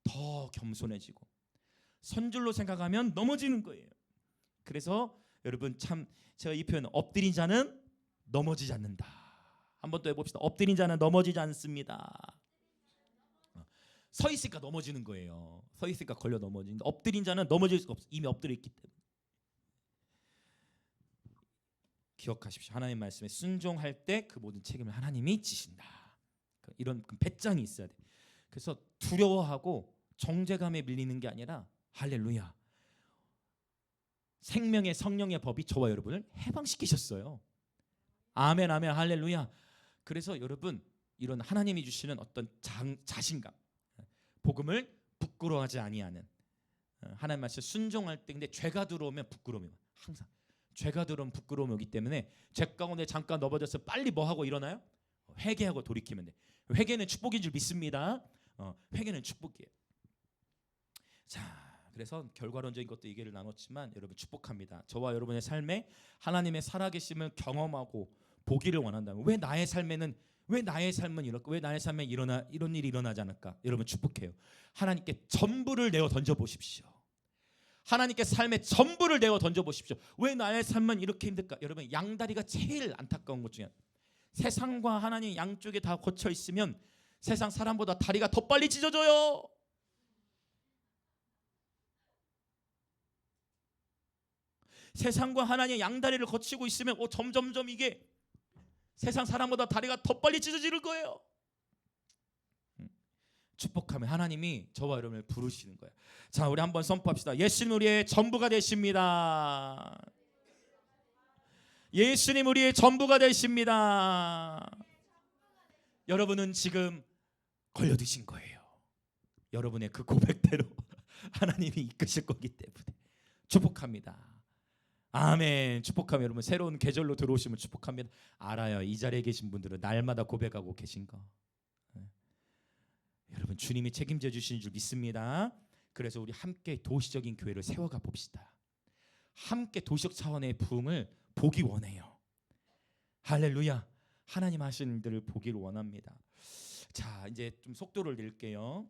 더 겸손해지고, 선줄로 생각하면 넘어지는 거예요. 그래서 여러분, 참 제가 이 표현, 엎드린 자는 넘어지지 않는다. 한번 또 해봅시다. 엎드린 자는 넘어지지 않습니다. 서 있으니까 넘어지는 거예요. 서 있으니까 걸려 넘어지는데 엎드린 자는 넘어질 수가 없어. 이미 엎드려 있기 때문에. 기억하십시오. 하나님 말씀에 순종할 때 그 모든 책임을 하나님이 지신다. 이런 배짱이 있어야 돼. 그래서 두려워하고 정죄감에 밀리는 게 아니라 할렐루야. 생명의 성령의 법이 저와 여러분을 해방시키셨어요. 아멘 아멘 할렐루야. 그래서 여러분 이런 하나님이 주시는 어떤 자신감, 복음을 부끄러워하지 아니하는 하나님 말씀 순종할 때 근데 죄가 들어오면 부끄러움이 항상 죄가 들어오면 부끄러움이 오기 때문에 죄 가운데 잠깐 넘어져서 빨리 뭐 하고 일어나요? 회개하고 돌이키면 돼. 회개는 축복인 줄 믿습니다. 회개는 축복이에요. 자, 그래서 결과론적인 것도 얘기를 나눴지만 여러분 축복합니다. 저와 여러분의 삶에 하나님의 살아계심을 경험하고 보기를 원한다면 왜 나의 삶은 이렇고 왜 나의 삶에 이런 일이 일어나지 않을까? 여러분 축복해요. 하나님께 전부를 내어 던져 보십시오. 하나님께 삶의 전부를 내어 던져 보십시오. 왜 나의 삶은 이렇게 힘들까? 여러분 양다리가 제일 안타까운 것 중에 하나. 세상과 하나님 양쪽에 다 거쳐 있으면 세상 사람보다 다리가 더 빨리 찢어져요. 세상과 하나님의 양다리를 거치고 있으면 점점점 이게 세상 사람보다 다리가 더 빨리 찢어지는 거예요. 축복하면 하나님이 저와 여러분을 부르시는 거예요. 자, 우리 한번 선포합시다. 예수님 우리의 전부가 되십니다. 예수님 우리의 전부가 되십니다. 여러분은 지금 걸려드신 거예요. 여러분의 그 고백대로 하나님이 이끄실 거기 때문에 축복합니다. 아멘. 축복하면 여러분 새로운 계절로 들어오시면 축복합니다. 알아요. 이 자리에 계신 분들은 날마다 고백하고 계신 거. 여러분 주님이 책임져 주시는 줄 믿습니다. 그래서 우리 함께 도시적인 교회를 세워가 봅시다. 함께 도시적 차원의 부흥을 보기 원해요. 할렐루야. 하나님 하시는 일들을 보기를 원합니다. 자, 이제 좀 속도를 낼게요.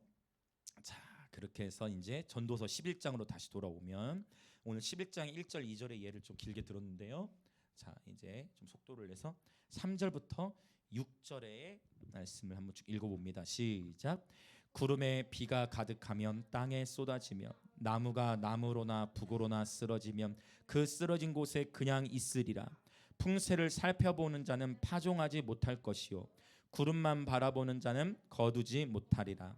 자, 그렇게 해서 이제 전도서 11장으로 다시 돌아오면 오늘 11장 1절 2절의 예를 좀 길게 들었는데요. 자, 이제 좀 속도를 내서 3절부터 6절의 말씀을 한번 쭉 읽어봅니다. 시작. 구름에 비가 가득하면 땅에 쏟아지며 나무가 나무로나 북으로나 쓰러지면 그 쓰러진 곳에 그냥 있으리라. 풍세를 살펴보는 자는 파종하지 못할 것이요 구름만 바라보는 자는 거두지 못하리라.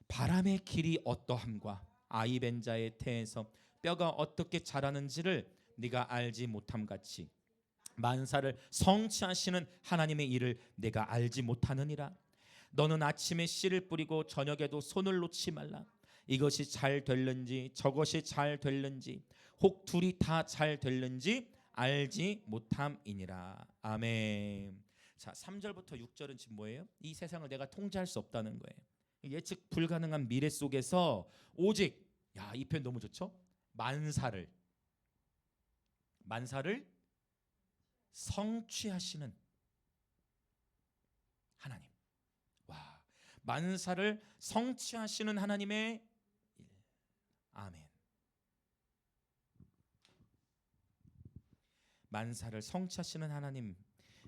바람의 길이 어떠함과 아이벤 자의 태에서 뼈가 어떻게 자라는지를 네가 알지 못함같이 만사를 성취하시는 하나님의 일을 내가 알지 못하느니라. 너는 아침에 씨를 뿌리고 저녁에도 손을 놓지 말라. 이것이 잘 될는지 저것이 잘 될는지 혹 둘이 다 잘 될는지 알지 못함이니라. 아멘. 자, 3절부터 6절은 지금 뭐예요? 이 세상을 내가 통제할 수 없다는 거예요. 예측 불가능한 미래 속에서 오직 이 표현 너무 좋죠? 만사를 성취하시는 하나님. 와, 만사를 성취하시는 하나님의 일. 아멘. 만사를 성취하시는 하나님.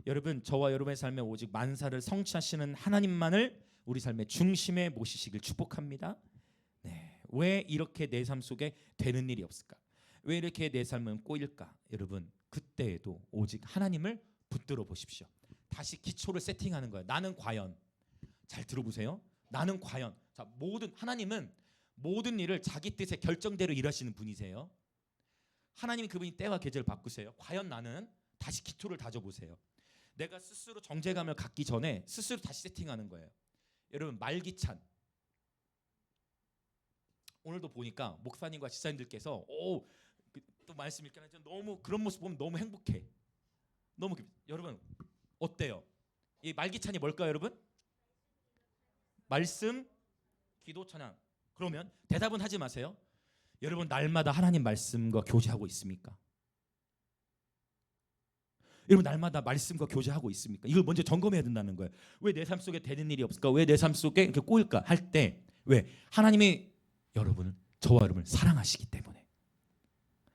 여러분 저와 여러분의 삶에 오직 만사를 성취하시는 하나님만을 우리 삶의 중심에 모시시길 축복합니다. 네, 왜 이렇게 내 삶 속에 되는 일이 없을까? 왜 이렇게 내 삶은 꼬일까? 여러분 그때에도 오직 하나님을 붙들어 보십시오. 다시 기초를 세팅하는 거예요. 나는 과연, 잘 들어보세요. 나는 과연, 자, 하나님은 모든 일을 자기 뜻에 결정대로 일하시는 분이세요. 하나님이 그분이 때와 계절을 바꾸세요. 과연 나는, 다시 기초를 다져보세요. 내가 스스로 정죄감을 갖기 전에 스스로 다시 세팅하는 거예요. 여러분 말기찬, 오늘도 보니까 목사님과 지사님들께서 또 말씀 읽기는 너무 그런 모습 보면 너무 행복해. 여러분 어때요? 이 말기찬이 뭘까요, 여러분? 말씀, 기도, 찬양. 그러면 대답은 하지 마세요. 여러분 날마다 하나님 말씀과 교제하고 있습니까? 여러분 날마다 말씀과 교제하고 있습니까? 이걸 먼저 점검해야 된다는 거예요. 왜 내 삶 속에 되는 일이 없을까? 왜 내 삶 속에 이렇게 꼬일까? 할 때 왜? 하나님이 저와 여러분을 사랑하시기 때문에.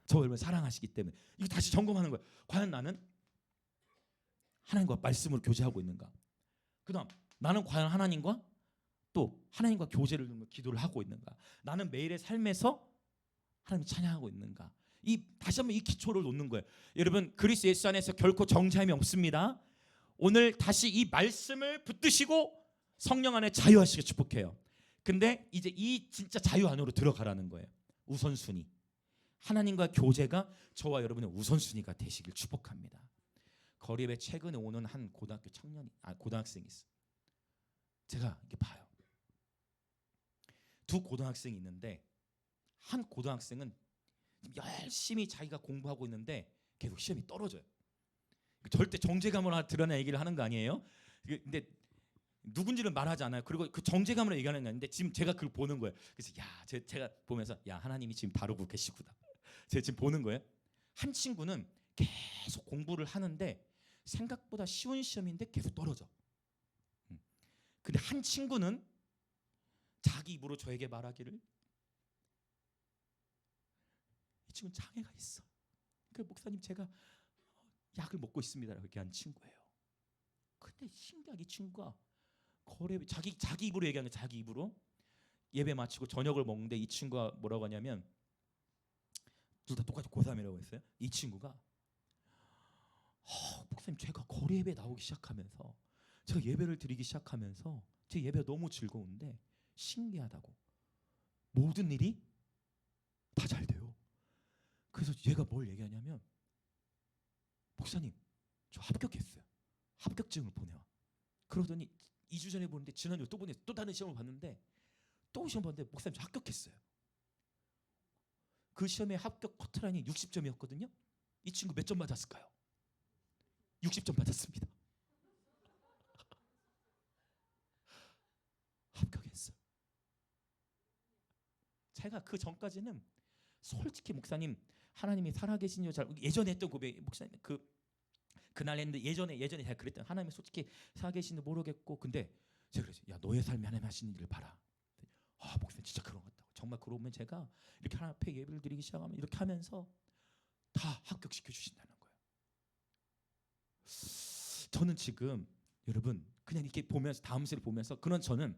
저와 여러분을 사랑하시기 때문에. 이거 다시 점검하는 거예요. 과연 나는 하나님과 말씀으로 교제하고 있는가? 그다음 나는 과연 하나님과 또 하나님과 교제를 두며 기도를 하고 있는가? 나는 매일의 삶에서 하나님을 찬양하고 있는가? 이 다시 한번 이 기초를 놓는 거예요. 여러분 그리스도 예수 안에서 결코 정죄함이 없습니다. 오늘 다시 이 말씀을 붙드시고 성령 안에 자유하시게 축복해요. 근데 이제 이 진짜 자유 안으로 들어가라는 거예요. 우선순위. 하나님과 교제가 저와 여러분의 우선순위가 되시길 축복합니다. 거리에 최근에 오는 한 고등학교 고등학생이 있어요. 제가 이렇게 봐요. 두 고등학생이 있는데 한 고등학생은 열심히 자기가 공부하고 있는데 계속 시험이 떨어져요. 절대 정죄감을 하나 드러내 얘기를 하는 거 아니에요? 근데 누군지는 말하지 않아요. 그리고 그 정죄감으로 얘기하는 게 아닌데 지금 제가 그걸 보는 거예요. 그래서 제가 보면서 하나님이 지금 다루고 계시구나. 제가 지금 보는 거예요. 한 친구는 계속 공부를 하는데 생각보다 쉬운 시험인데 계속 떨어져. 근데 한 친구는 자기 입으로 저에게 말하기를 이 친구는 장애가 있어. 그 목사님 제가 약을 먹고 있습니다. 이렇게 한 친구예요. 근데 신기하게 이 친구가 거래 자기 입으로 얘기하는 거예요. 자기 입으로 예배 마치고 저녁을 먹는데 이 친구가 뭐라고 하냐면 둘 다 똑같이 고3이라고 했어요. 이 친구가 목사님 제가 거리 예배 나오기 시작하면서 제가 예배를 드리기 시작하면서 제 예배가 너무 즐거운데 신기하다고 모든 일이 다 잘 돼요. 그래서 얘가 뭘 얘기하냐면 목사님 저 합격했어요. 합격증을 보내와. 그러더니 2주 전에 보는데 지난주에 또 보내 또 다른 시험을 봤는데 또 시험 봤는데 목사님 저 합격했어요. 그 시험의 합격 커트라인이 60점이었거든요. 이 친구 몇 점 맞았을까요? 60점 맞았습니다. 합격했어요. 제가 그 전까지는 솔직히 목사님 하나님이 살아계신지 잘 예전에 했던 고백 목사님 그날 했는데 예전에 제가 그랬던 하나님이 솔직히 살아계신지 모르겠고 근데 제가 그랬어요. 야 너의 삶이 하나님 하시는 일을 봐라. 목사님 진짜 그런 것 같다고. 정말 그러면 제가 이렇게 하나님 앞에 예배를 드리기 시작하면 이렇게 하면서 다 합격시켜 주신다는 거예요. 저는 지금 여러분 그냥 이렇게 보면서 다음 세를 보면서 저는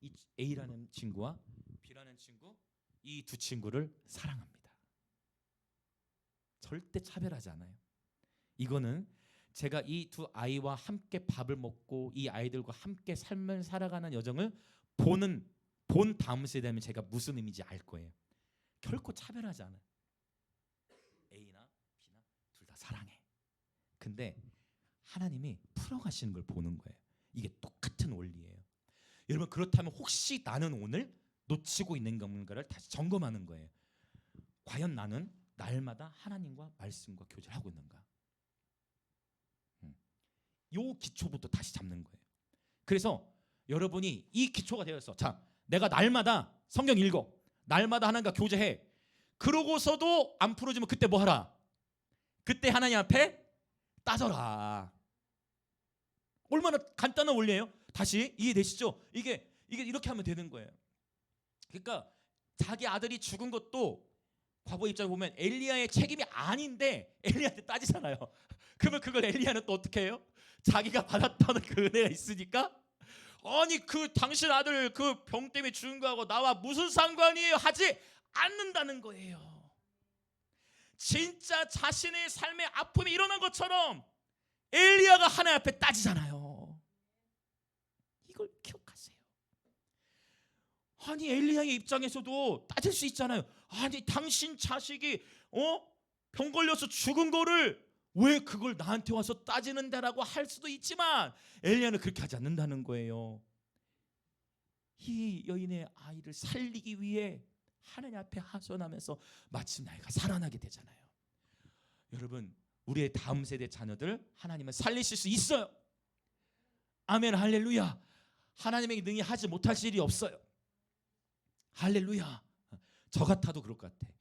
이 A라는 친구와 B라는 친구 이 두 친구를 사랑합니다. 절대 차별하지 않아요. 이거는 제가 이 두 아이와 함께 밥을 먹고 이 아이들과 함께 삶을 살아가는 여정을 본 다음 세대면 제가 무슨 의미인지 알 거예요. 결코 차별하지 않아요. A나 B나 둘 다 사랑해. 근데 하나님이 풀어가시는 걸 보는 거예요. 이게 똑같은 원리예요. 여러분 그렇다면 혹시 나는 오늘 놓치고 있는 건가를 다시 점검하는 거예요. 과연 나는 날마다 하나님과 말씀과 교제를 하고 있는가? 요 기초부터 다시 잡는 거예요. 그래서 여러분이 이 기초가 되어서 자 내가 날마다 성경 읽어 날마다 하나님과 교제해 그러고서도 안 풀어지면 그때 뭐 하라? 그때 하나님 앞에 따져라. 얼마나 간단한 원리예요? 다시 이해되시죠? 이게 이렇게 하면 되는 거예요. 그러니까 자기 아들이 죽은 것도 과거 입장을 보면 엘리야의 책임이 아닌데 엘리야한테 따지잖아요. 그러면 그걸 엘리야는 또 어떻게 해요? 자기가 받았다는 그 은혜가 있으니까 아니 그 당신 아들 그 병 때문에 죽은 거하고 나와 무슨 상관이에요? 하지 않는다는 거예요. 진짜 자신의 삶의 아픔이 일어난 것처럼 엘리야가 하나님 앞에 따지잖아요. 이걸 기억하세요. 아니 엘리야의 입장에서도 따질 수 있잖아요. 아니 당신 자식이 병 걸려서 죽은 거를 왜 그걸 나한테 와서 따지는다라고 할 수도 있지만 엘리야는 그렇게 하지 않는다는 거예요. 이 여인의 아이를 살리기 위해 하나님 앞에 하소연하면서 마침내 아이가 살아나게 되잖아요. 여러분 우리의 다음 세대 자녀들 하나님은 살리실 수 있어요. 아멘 할렐루야. 하나님에게 능히 하지 못하실 일이 없어요. 할렐루야. 저 같아도 그럴 것 같아.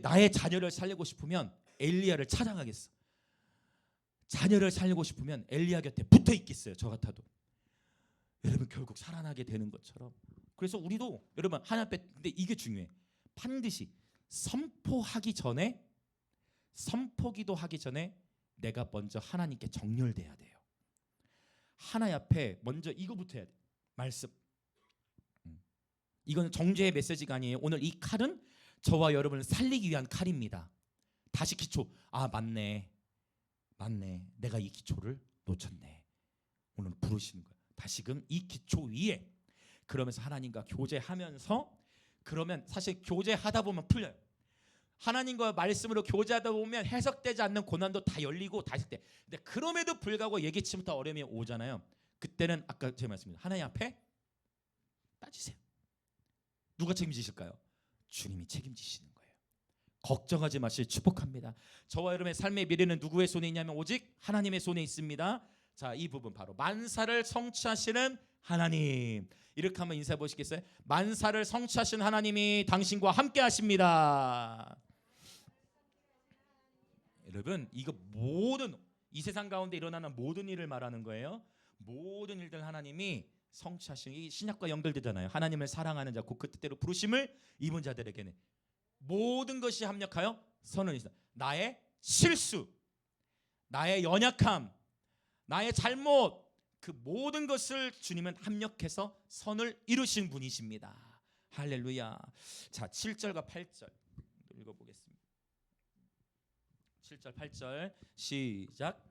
나의 자녀를 살리고 싶으면 엘리야를 찾아가겠어. 자녀를 살리고 싶으면 엘리야 곁에 붙어 있겠어요. 저 같아도. 여러분 결국 살아나게 되는 것처럼. 그래서 우리도 여러분 하나님 앞에 근데 이게 중요해. 반드시 선포기도 하기 전에 내가 먼저 하나님께 정렬돼야 돼요. 하나님 앞에 먼저 이거부터 해야 돼. 말씀. 이건 정죄의 메시지가 아니에요. 오늘 이 칼은 저와 여러분을 살리기 위한 칼입니다. 다시 기초. 아, 맞네. 내가 이 기초를 놓쳤네. 오늘 부르시는 거야. 다시금 이 기초 위에. 그러면서 하나님과 교제하면서, 그러면 사실 교제하다 보면 풀려요. 하나님과 말씀으로 교제하다 보면 해석되지 않는 고난도 다 열리고 다시 돼. 근데 그럼에도 불구하고 예기치부터 어려움이 오잖아요. 그때는 아까 제가 말씀드린 하나님 앞에 빠지세요. 누가 책임지실까요? 주님이 책임지시는 거예요. 걱정하지 마시고 축복합니다. 저와 여러분의 삶의 미래는 누구의 손에 있냐면 오직 하나님의 손에 있습니다. 자, 이 부분 바로 만사를 성취하시는 하나님. 이렇게 한번 인사해 보시겠어요? 만사를 성취하시는 하나님이 당신과 함께 하십니다. 여러분, 이거 모든 이 세상 가운데 일어나는 모든 일을 말하는 거예요. 모든 일들 하나님이 성취하시는, 이 신약과 연결되잖아요. 하나님을 사랑하는 자, 곧 그 뜻대로 부르심을 입은 자들에게는 모든 것이 합력하여 선을 이룬다. 나의 실수, 나의 연약함, 나의 잘못, 그 모든 것을 주님은 합력해서 선을 이루신 분이십니다. 할렐루야. 자, 7절과 8절 읽어보겠습니다. 7절 8절 시작.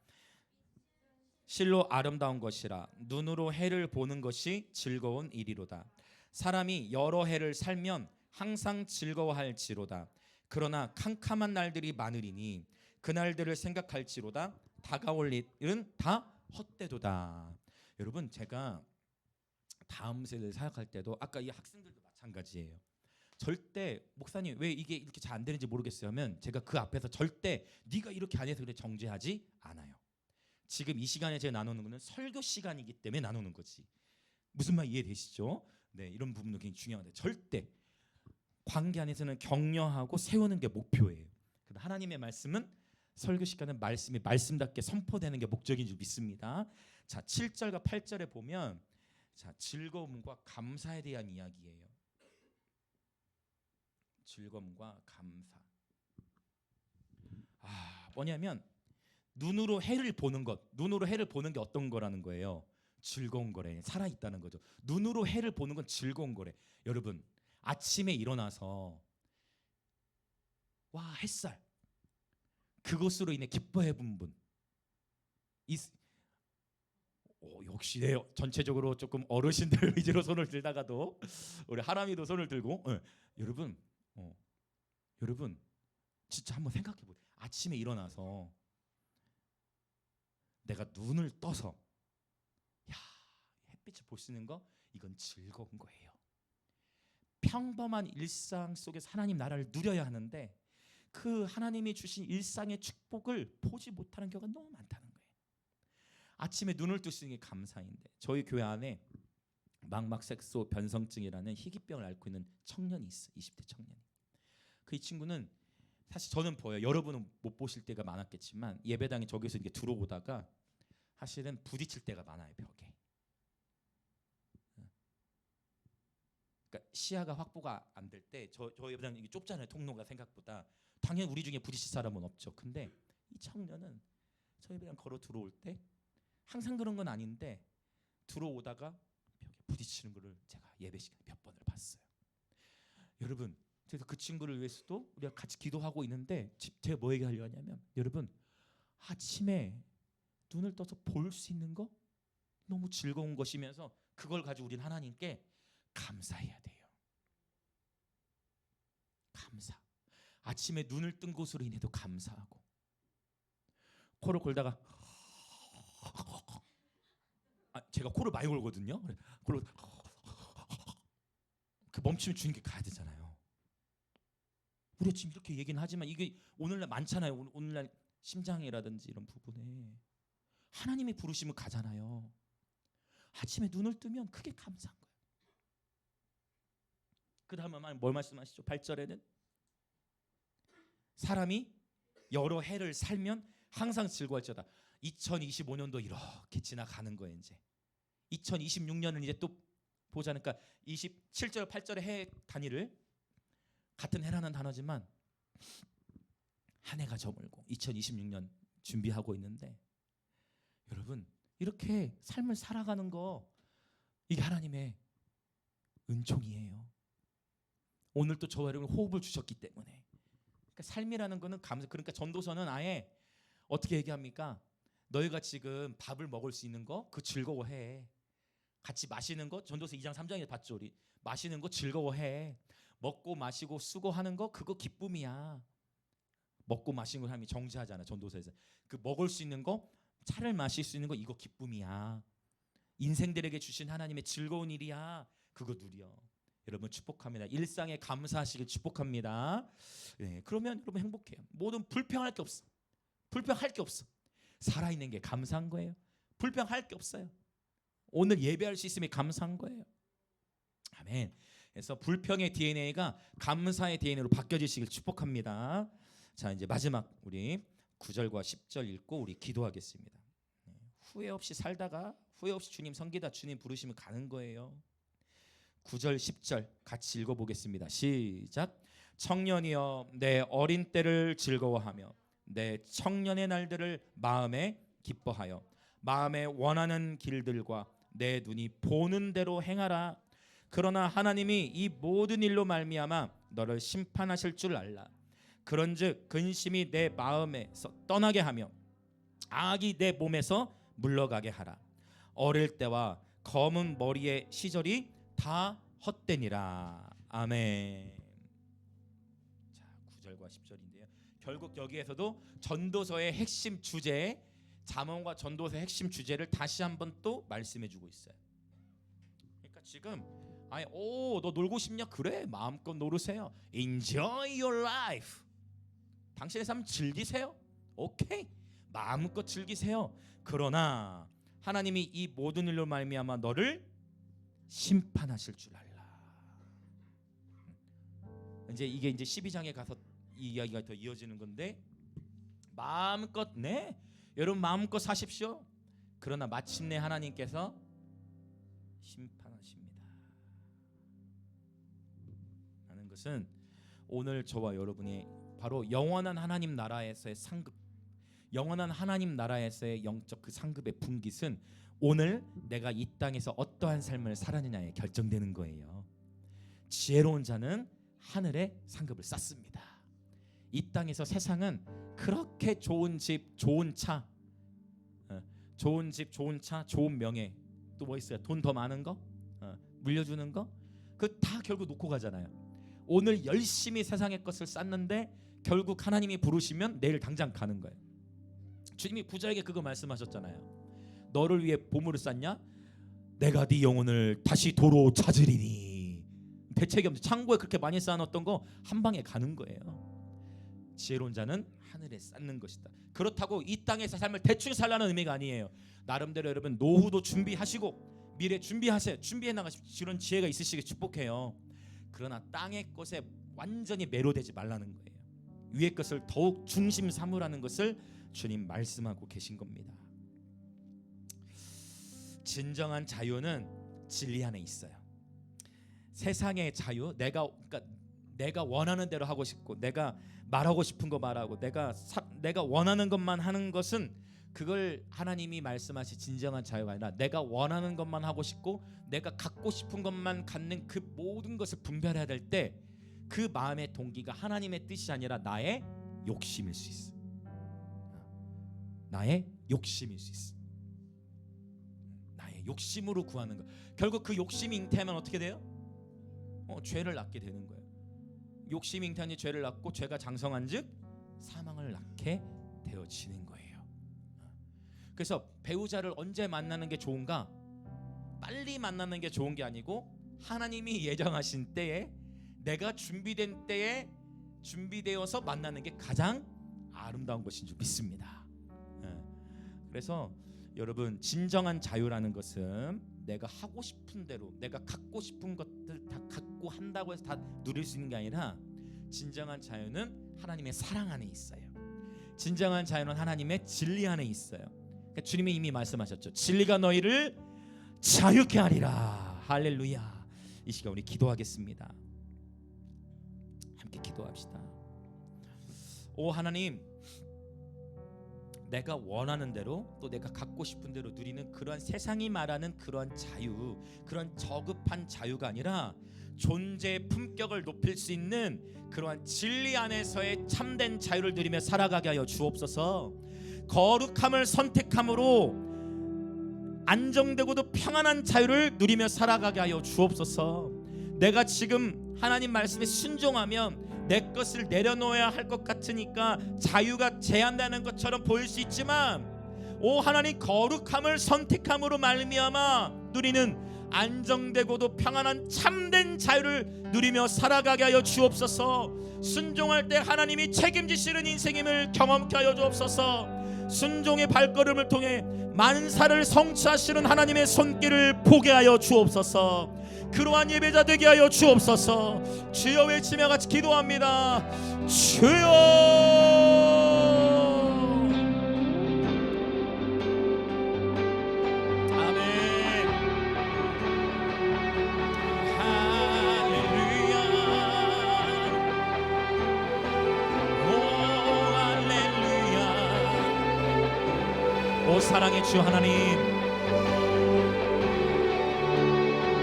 실로 아름다운 것이라 눈으로 해를 보는 것이 즐거운 일이로다. 사람이 여러 해를 살면 항상 즐거워할지로다. 그러나 캄캄한 날들이 많으리니 그 날들을 생각할지로다. 다가올 일은 다 헛되도다. 여러분, 제가 다음 세대를 생각할 때도 아까 이 학생들도 마찬가지예요. 절대 목사님 왜 이게 이렇게 잘 안 되는지 모르겠어요 하면 제가 그 앞에서 절대 네가 이렇게 안 해서 그래 정죄하지 않아요. 지금 이 시간에 제가 나누는 거는 설교 시간이기 때문에 나누는 거지. 무슨 말 이해되시죠? 네, 이런 부분도 굉장히 중요한데 절대 관계 안에서는 격려하고 세우는 게 목표예요. 하나님의 말씀은 설교 시간은 말씀이 말씀답게 선포되는 게 목적인 줄 믿습니다. 자, 7절과 8절에 보면 자, 즐거움과 감사에 대한 이야기예요. 즐거움과 감사. 뭐냐면 눈으로 해를 보는 것, 눈으로 해를 보는 게 어떤 거라는 거예요? 즐거운 거래. 살아 있다는 거죠. 눈으로 해를 보는 건 즐거운 거래. 여러분, 아침에 일어나서 와, 햇살. 그것으로 인해 기뻐해 본 분. 역시 전체적으로 조금 어르신들 위주로 손을 들다가도 우리 하람이도 손을 들고 여러분 진짜 한번 생각해 보세요. 아침에 일어나서 내가 눈을 떠서 햇빛을 볼 수 있는 거, 이건 즐거운 거예요. 평범한 일상 속에서 하나님 나라를 누려야 하는데 그 하나님이 주신 일상의 축복을 보지 못하는 경우가 너무 많다는 거예요. 아침에 눈을 뜰 수 있는 게 감사인데 저희 교회 안에 망막색소 변성증이라는 희귀병을 앓고 있는 청년이 있어요. 20대 청년이. 그 이 친구는 사실 저는 보여요. 여러분은 못 보실 때가 많았겠지만 예배당에 저기서 이렇게 들어오다가 사실은 부딪힐 때가 많아요. 벽에. 그러니까 시야가 확보가 안 될 때 저 예배당 이게 좁잖아요. 통로가 생각보다. 당연히 우리 중에 부딪힐 사람은 없죠. 근데 이 청년은 저희 예배당 걸어 들어올 때 항상 그런 건 아닌데 들어오다가 벽에 부딪히는 거를 제가 예배 시간에 몇 번을 봤어요. 여러분, 그래서 그 친구를 위해서도 우리가 같이 기도하고 있는데 제가 뭐 얘기하려고 하냐면 여러분, 아침에 눈을 떠서 볼 수 있는 거 너무 즐거운 것이면서 그걸 가지고 우리는 하나님께 감사해야 돼요. 감사. 아침에 눈을 뜬 것으로 인해도 감사하고, 코를 골다가 제가 코를 많이 골거든요. 코를 그 멈추면 주님께 가야 되잖아요. 우리가 지금 이렇게 얘기는 하지만 이게 오늘날 많잖아요. 오늘날 심장이라든지 이런 부분에 하나님이 부르시면 가잖아요. 아침에 눈을 뜨면 그게 감사한 거예요. 그 다음에 뭘 말씀하시죠? 8절에는 사람이 여러 해를 살면 항상 즐거울지어다. 2025년도 이렇게 지나가는 거예요. 이제 2026년은 이제 또 보자니까 그러니까 27절 8절의 해 단위를 같은 해라는 단어지만 한 해가 저물고 2026년 준비하고 있는데 여러분, 이렇게 삶을 살아가는 거, 이게 하나님의 은총이에요. 오늘 또 저와 여러분 호흡을 주셨기 때문에. 그러니까 삶이라는 거는 그러니까 전도서는 아예 어떻게 얘기합니까? 너희가 지금 밥을 먹을 수 있는 거 그 즐거워해. 같이 마시는 거, 전도서 2장 3장에 봤죠. 우리 마시는 거 즐거워해. 먹고 마시고 수고하는 거 그거 기쁨이야. 먹고 마시는 거 사람이 정죄하잖아. 전도서에서 그 먹을 수 있는 거, 차를 마실 수 있는 거 이거 기쁨이야. 인생들에게 주신 하나님의 즐거운 일이야. 그거 누려. 여러분 축복합니다. 일상에 감사하시길 축복합니다. 네, 그러면 여러분 행복해요. 모든 불평할 게 없어. 불평할 게 없어. 살아있는 게 감사한 거예요. 불평할 게 없어요. 오늘 예배할 수 있음에 감사한 거예요. 아멘. 그래서 불평의 DNA가 감사의 DNA로 바뀌어지시길 축복합니다. 자, 이제 마지막 우리 9절과 10절 읽고 우리 기도하겠습니다. 후회 없이 살다가 후회 없이 주님 섬기다 주님 부르시면 가는 거예요. 9절 10절 같이 읽어보겠습니다. 시작. 청년이여 내 어린 때를 즐거워하며 내 청년의 날들을 마음에 기뻐하여 마음에 원하는 길들과 내 눈이 보는 대로 행하라. 그러나 하나님이 이 모든 일로 말미암아 너를 심판하실 줄 알라. 그런즉 근심이 내 마음에서 떠나게 하며 악이 내 몸에서 물러가게 하라. 어릴 때와 검은 머리의 시절이 다 헛되니라. 아멘. 자, 9절과 10절인데요. 결국 여기에서도 전도서의 핵심 주제, 잠언과 전도서의 핵심 주제를 다시 한번 또 말씀해주고 있어요. 그러니까 지금 너 놀고 싶냐? 그래, 마음껏 놀으세요. Enjoy your life. 당신의 삶 즐기세요. 오케이, 마음껏 즐기세요. 그러나 하나님이 이 모든 일로 말미암아 너를 심판하실 줄 알라. 이게 이제 12장에 가서 이 이야기가 더 이어지는 건데, 마음껏 여러분 마음껏 사십시오. 그러나 마침내 하나님께서 심판하십니다. 하는 것은 오늘 저와 여러분이 바로 영원한 하나님 나라에서의 상급, 영원한 하나님 나라에서의 영적 그 상급의 분깃은 오늘 내가 이 땅에서 어떠한 삶을 살았느냐에 결정되는 거예요. 지혜로운 자는 하늘의 상급을 쌓습니다. 이 땅에서 세상은 그렇게 좋은 집, 좋은 차, 좋은 집, 좋은 차, 좋은 명예, 또 뭐 있어요? 돈 더 많은 거, 물려주는 거, 그 다 결국 놓고 가잖아요. 오늘 열심히 세상의 것을 쌓는데 결국 하나님이 부르시면 내일 당장 가는 거예요. 주님이 부자에게 그거 말씀하셨잖아요. 너를 위해 보물을 쌓냐? 내가 네 영혼을 다시 도로 찾으리니. 대책이 없는 창고에 그렇게 많이 쌓아놨던 거 한 방에 가는 거예요. 지혜로운 자는 하늘에 쌓는 것이다. 그렇다고 이 땅에서 삶을 대충 살라는 의미가 아니에요. 나름대로 여러분 노후도 준비하시고 미래 준비하세요. 준비해 나가십시오. 이런 지혜가 있으시길 축복해요. 그러나 땅의 것에 완전히 매료되지 말라는 거예요. 위의 것을 더욱 중심 삼으라는 것을 주님 말씀하고 계신 겁니다. 진정한 자유는 진리 안에 있어요. 세상의 자유, 내가 원하는 대로 하고 싶고 내가 말하고 싶은 거 말하고 내가 원하는 것만 하는 것은 그걸 하나님이 말씀하신 진정한 자유가 아니라 내가 원하는 것만 하고 싶고 내가 갖고 싶은 것만 갖는 그 모든 것을 분별해야 될 때 그 마음의 동기가 하나님의 뜻이 아니라 나의 욕심일 수 있어. 나의 욕심일 수 있어. 나의 욕심으로 구하는 거. 결국 그 욕심이 잉태하면 어떻게 돼요? 죄를 낳게 되는 거예요. 욕심이 잉태하니 죄를 낳고 죄가 장성한즉 사망을 낳게 되어지는 거예요. 그래서 배우자를 언제 만나는 게 좋은가? 빨리 만나는 게 좋은 게 아니고 하나님이 예정하신 때에 내가 준비된 때에 준비되어서 만나는 게 가장 아름다운 것인 줄 믿습니다. 그래서 여러분 진정한 자유라는 것은 내가 하고 싶은 대로 내가 갖고 싶은 것들 다 갖고 한다고 해서 다 누릴 수 있는 게 아니라 진정한 자유는 하나님의 사랑 안에 있어요. 진정한 자유는 하나님의 진리 안에 있어요. 그러니까 주님이 이미 말씀하셨죠. 진리가 너희를 자유케 하리라. 할렐루야. 이 시간 우리 기도하겠습니다. 함께 기도합시다. 오 하나님, 내가 원하는 대로 또 내가 갖고 싶은 대로 누리는 그런 세상이 말하는 그런 자유, 그런 저급한 자유가 아니라 존재의 품격을 높일 수 있는 그러한 진리 안에서의 참된 자유를 누리며 살아가게 하여 주옵소서. 거룩함을 선택함으로 안정되고도 평안한 자유를 누리며 살아가게 하여 주옵소서. 내가 지금 하나님 말씀에 순종하면 내 것을 내려놓아야 할 것 같으니까 자유가 제한되는 것처럼 보일 수 있지만, 오 하나님, 거룩함을 선택함으로 말미암아 누리는 안정되고도 평안한 참된 자유를 누리며 살아가게 하여 주옵소서. 순종할 때 하나님이 책임지시는 인생임을 경험케 하여 주옵소서. 순종의 발걸음을 통해 만사를 성취하시는 하나님의 손길을 보게 하여 주옵소서. 그러한 예배자 되게 하여 주옵소서. 주여 외치며 같이 기도합니다. 주여. 아멘. 할렐루야. 오 할렐루야. 오 사랑의 주 하나님,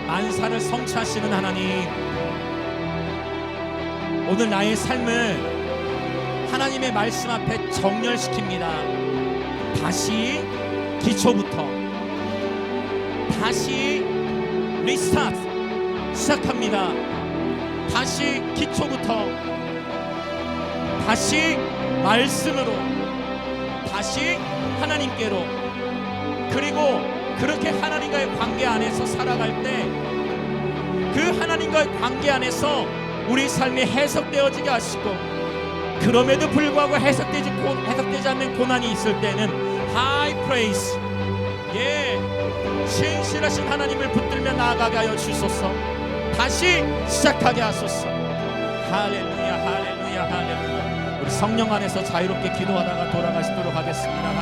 만사를 성취하시는 하나님, 오늘 나의 삶을 하나님의 말씀 앞에 정렬시킵니다. 다시 기초부터, 다시 리스타트 시작합니다. 다시 기초부터, 다시 말씀으로, 다시 하나님께로, 그리고 그렇게 하나님과의 관계 안에서 살아갈 때 그 하나님과의 관계 안에서 우리 삶이 해석되어지게 하시고, 그럼에도 불구하고 해석되지 않는 고난이 있을 때는 high praise, 신실하신 하나님을 붙들며 나아가게 하여 주소서. 다시 시작하게 하소서. 할렐루야 할렐루야 할렐루야. 우리 성령 안에서 자유롭게 기도하다가 돌아가시도록 하겠습니다.